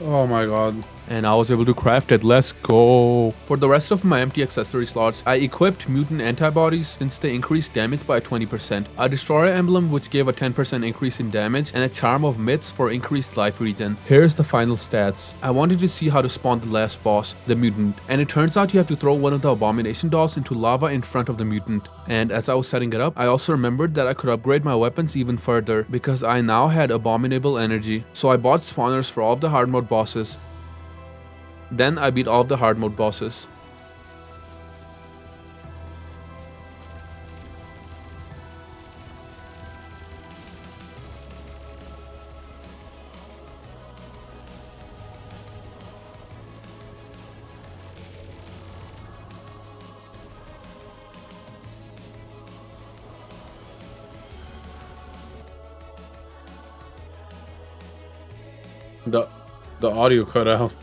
Oh my god. And I was able to craft it. Let's go. For the rest of my empty accessory slots, I equipped mutant antibodies since they increased damage by 20%, a destroyer emblem which gave a 10% increase in damage, and a charm of myths for increased life regen. Here's the final stats. I wanted to see how to spawn the last boss, the mutant, and it turns out you have to throw one of the abomination dolls into lava in front of the mutant. And as I was setting it up, I also remembered that I could upgrade my weapons even further because I now had abominable energy. So I bought spawners for all of the hard mode bosses. Then I beat all of the hard mode bosses. The audio cut out.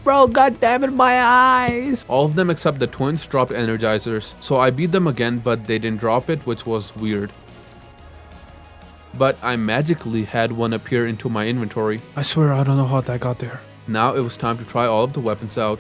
Bro, goddammit, my eyes! All of them except the twins dropped energizers, so I beat them again, but they didn't drop it, which was weird. But I magically had one appear into my inventory. I swear I don't know how that got there. Now it was time to try all of the weapons out.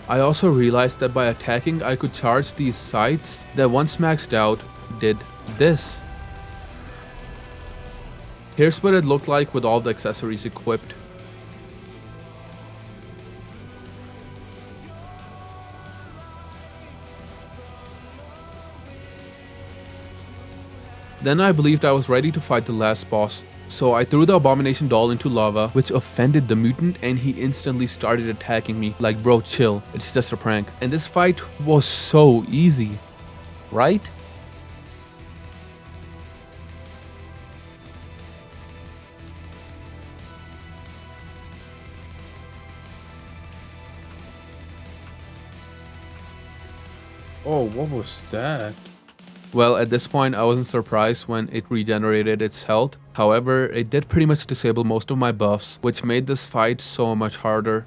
I also realized that by attacking I could charge these sights that once maxed out did this. Here's what it looked like with all the accessories equipped. Then I believed I was ready to fight the last boss. So I threw the abomination doll into lava, which offended the mutant, and he instantly started attacking me. Like, bro, chill, it's just a prank. And this fight was so easy, right? Oh, what was that? Well, at this point, I wasn't surprised when it regenerated its health. However, it did pretty much disable most of my buffs, which made this fight so much harder.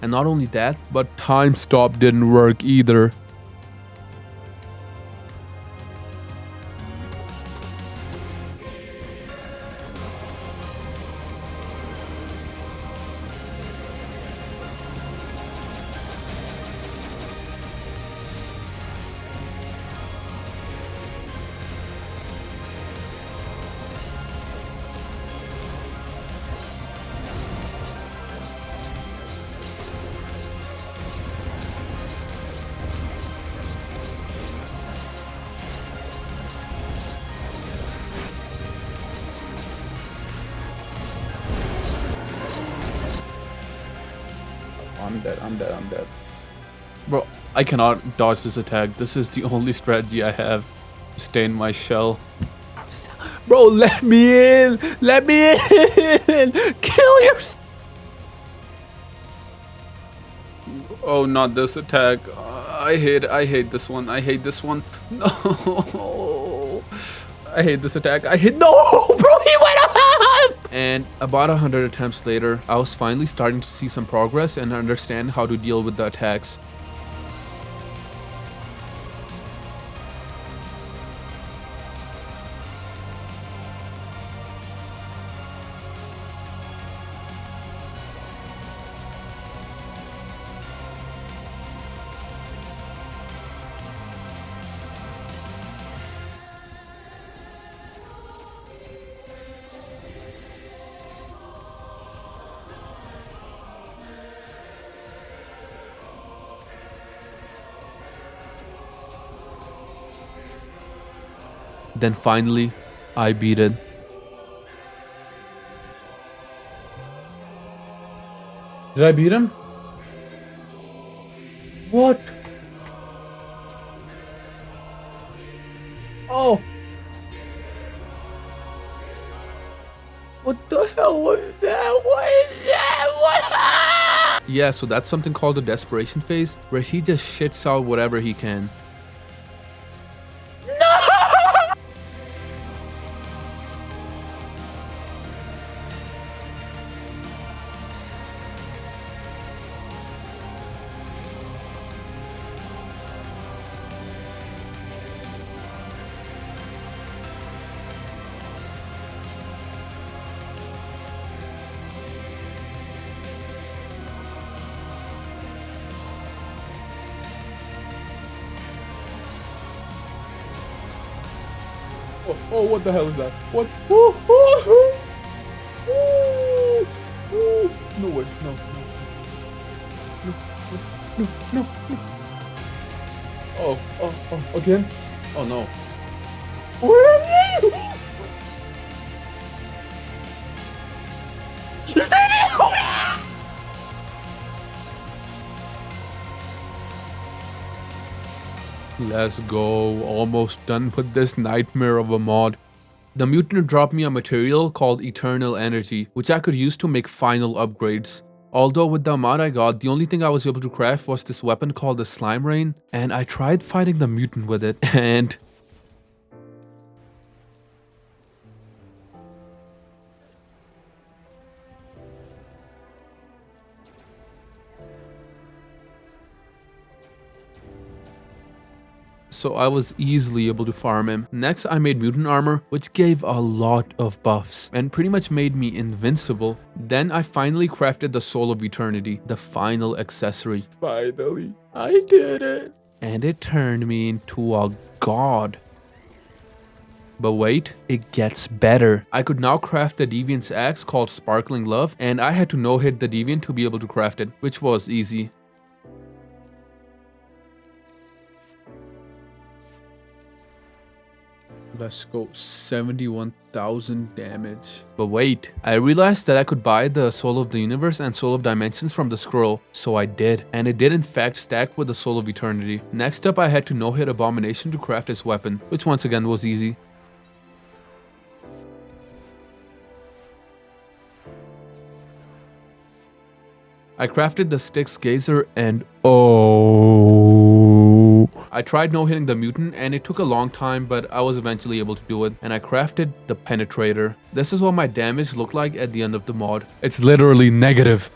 And not only that, but time stop didn't work either. I'm dead. Bro, I cannot dodge this attack. This is the only strategy I have to stay in my shell. Bro, let me in! Let me in! Kill yourself! Oh, not this attack. I hate this one. I hate this one. No! I hate this attack. No! Bro, he went up! And about 100 attempts later, I was finally starting to see some progress and understand how to deal with the attacks. Then finally, I beat it. Did I beat him? What? Oh! What the hell was that? What is that? What? Yeah, so that's something called the desperation phase, where he just shits out whatever he can. Oh, what the hell is that? What? No way, no. Oh, again? Oh no. Let's go, almost done with this nightmare of a mod. The mutant dropped me a material called Eternal Energy, which I could use to make final upgrades. Although with the amount I got, the only thing I was able to craft was this weapon called the Slime Rain, and I tried fighting the mutant with it, and... so I was easily able to farm him. Next, I made mutant armor, which gave a lot of buffs and pretty much made me invincible. Then I finally crafted the Soul of Eternity, the final accessory. Finally, I did it. And it turned me into a god. But wait, it gets better. I could now craft the Deviant's axe called Sparkling Love, and I had to no-hit the Deviant to be able to craft it, which was easy. Did Let's go. 71,000 damage. But wait, I realized that I could buy the Soul of the Universe and Soul of Dimensions from the scroll, so I did. And it did in fact stack with the Soul of Eternity. Next up, I had to no-hit Abomination to craft his weapon, which once again was easy. I crafted the Styx Gazer and oh, I tried no-hitting the mutant and it took a long time, but I was eventually able to do it, and I crafted the Penetrator. This is what my damage looked like at the end of the mod. It's literally negative.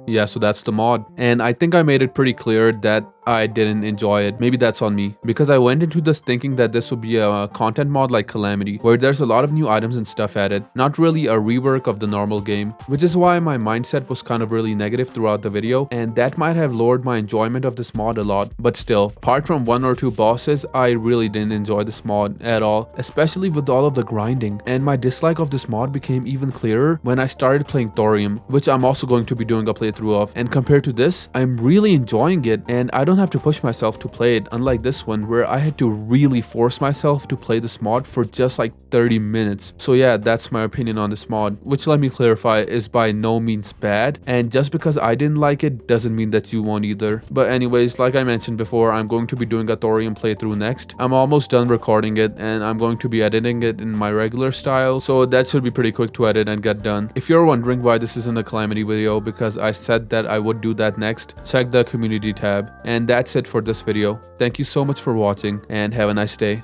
Yeah, so that's the mod. And I think I made it pretty clear that I didn't enjoy it. Maybe that's on me, because I went into this thinking that this would be a content mod like Calamity, where there's a lot of new items and stuff added, not really a rework of the normal game, which is why my mindset was kind of really negative throughout the video, and that might have lowered my enjoyment of this mod a lot. But still, apart from 1 or 2 bosses, I really didn't enjoy this mod at all, especially with all of the grinding. And my dislike of this mod became even clearer when I started playing Thorium, which I'm also going to be doing a playthrough of. And compared to this, I'm really enjoying it, and I don't have to push myself to play it, unlike this one where I had to really force myself to play this mod for just like 30 minutes. So yeah, that's my opinion on this mod, which, let me clarify, is by no means bad, and just because I didn't like it doesn't mean that you won't either. But anyways, like I mentioned before, I'm going to be doing a Thorium playthrough next. I'm almost done recording it, and I'm going to be editing it in my regular style, so that should be pretty quick to edit and get done. If you're wondering why this isn't a Calamity video, because I said that I would do that next, check the community tab. And that's it for this video. Thank you so much for watching, and have a nice day.